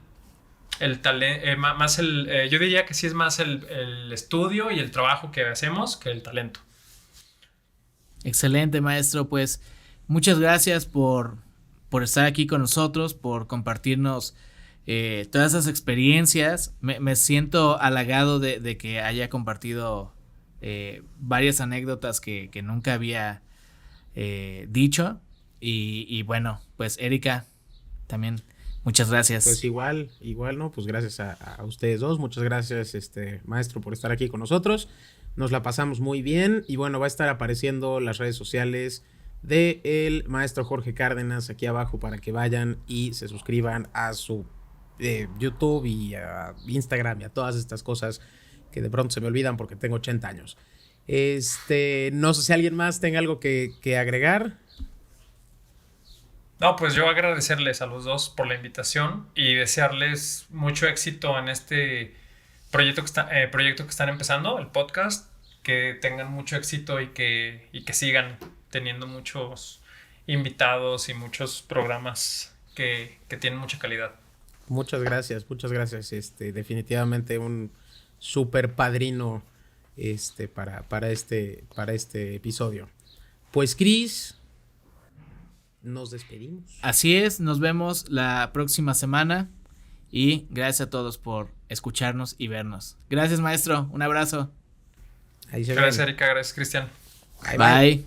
diría que sí es más el estudio y el trabajo que hacemos que el talento.
Excelente, maestro. Pues muchas gracias por estar aquí con nosotros, por compartirnos todas esas experiencias. Me siento halagado de que haya compartido varias anécdotas que nunca había dicho. Y bueno, pues Erika, también muchas gracias.
Pues igual, ¿no? Pues gracias a ustedes dos. Muchas gracias, maestro, por estar aquí con nosotros. Nos la pasamos muy bien. Y bueno, va a estar apareciendo las redes sociales de el maestro Jorge Cárdenas aquí abajo para que vayan y se suscriban a su YouTube y a Instagram y a todas estas cosas que de pronto se me olvidan porque tengo 80 años. No sé si alguien más tenga algo que agregar.
No, pues yo agradecerles a los dos por la invitación y desearles mucho éxito en este proyecto que están empezando, el podcast, que tengan mucho éxito y que sigan teniendo muchos invitados y muchos programas que tienen mucha calidad.
Muchas gracias. Definitivamente un super padrino para este episodio. Pues Cris, nos despedimos.
Así es, nos vemos la próxima semana y gracias a todos por escucharnos y vernos. Gracias, maestro, un abrazo.
Gracias, Erika, gracias, Cristian.
Bye.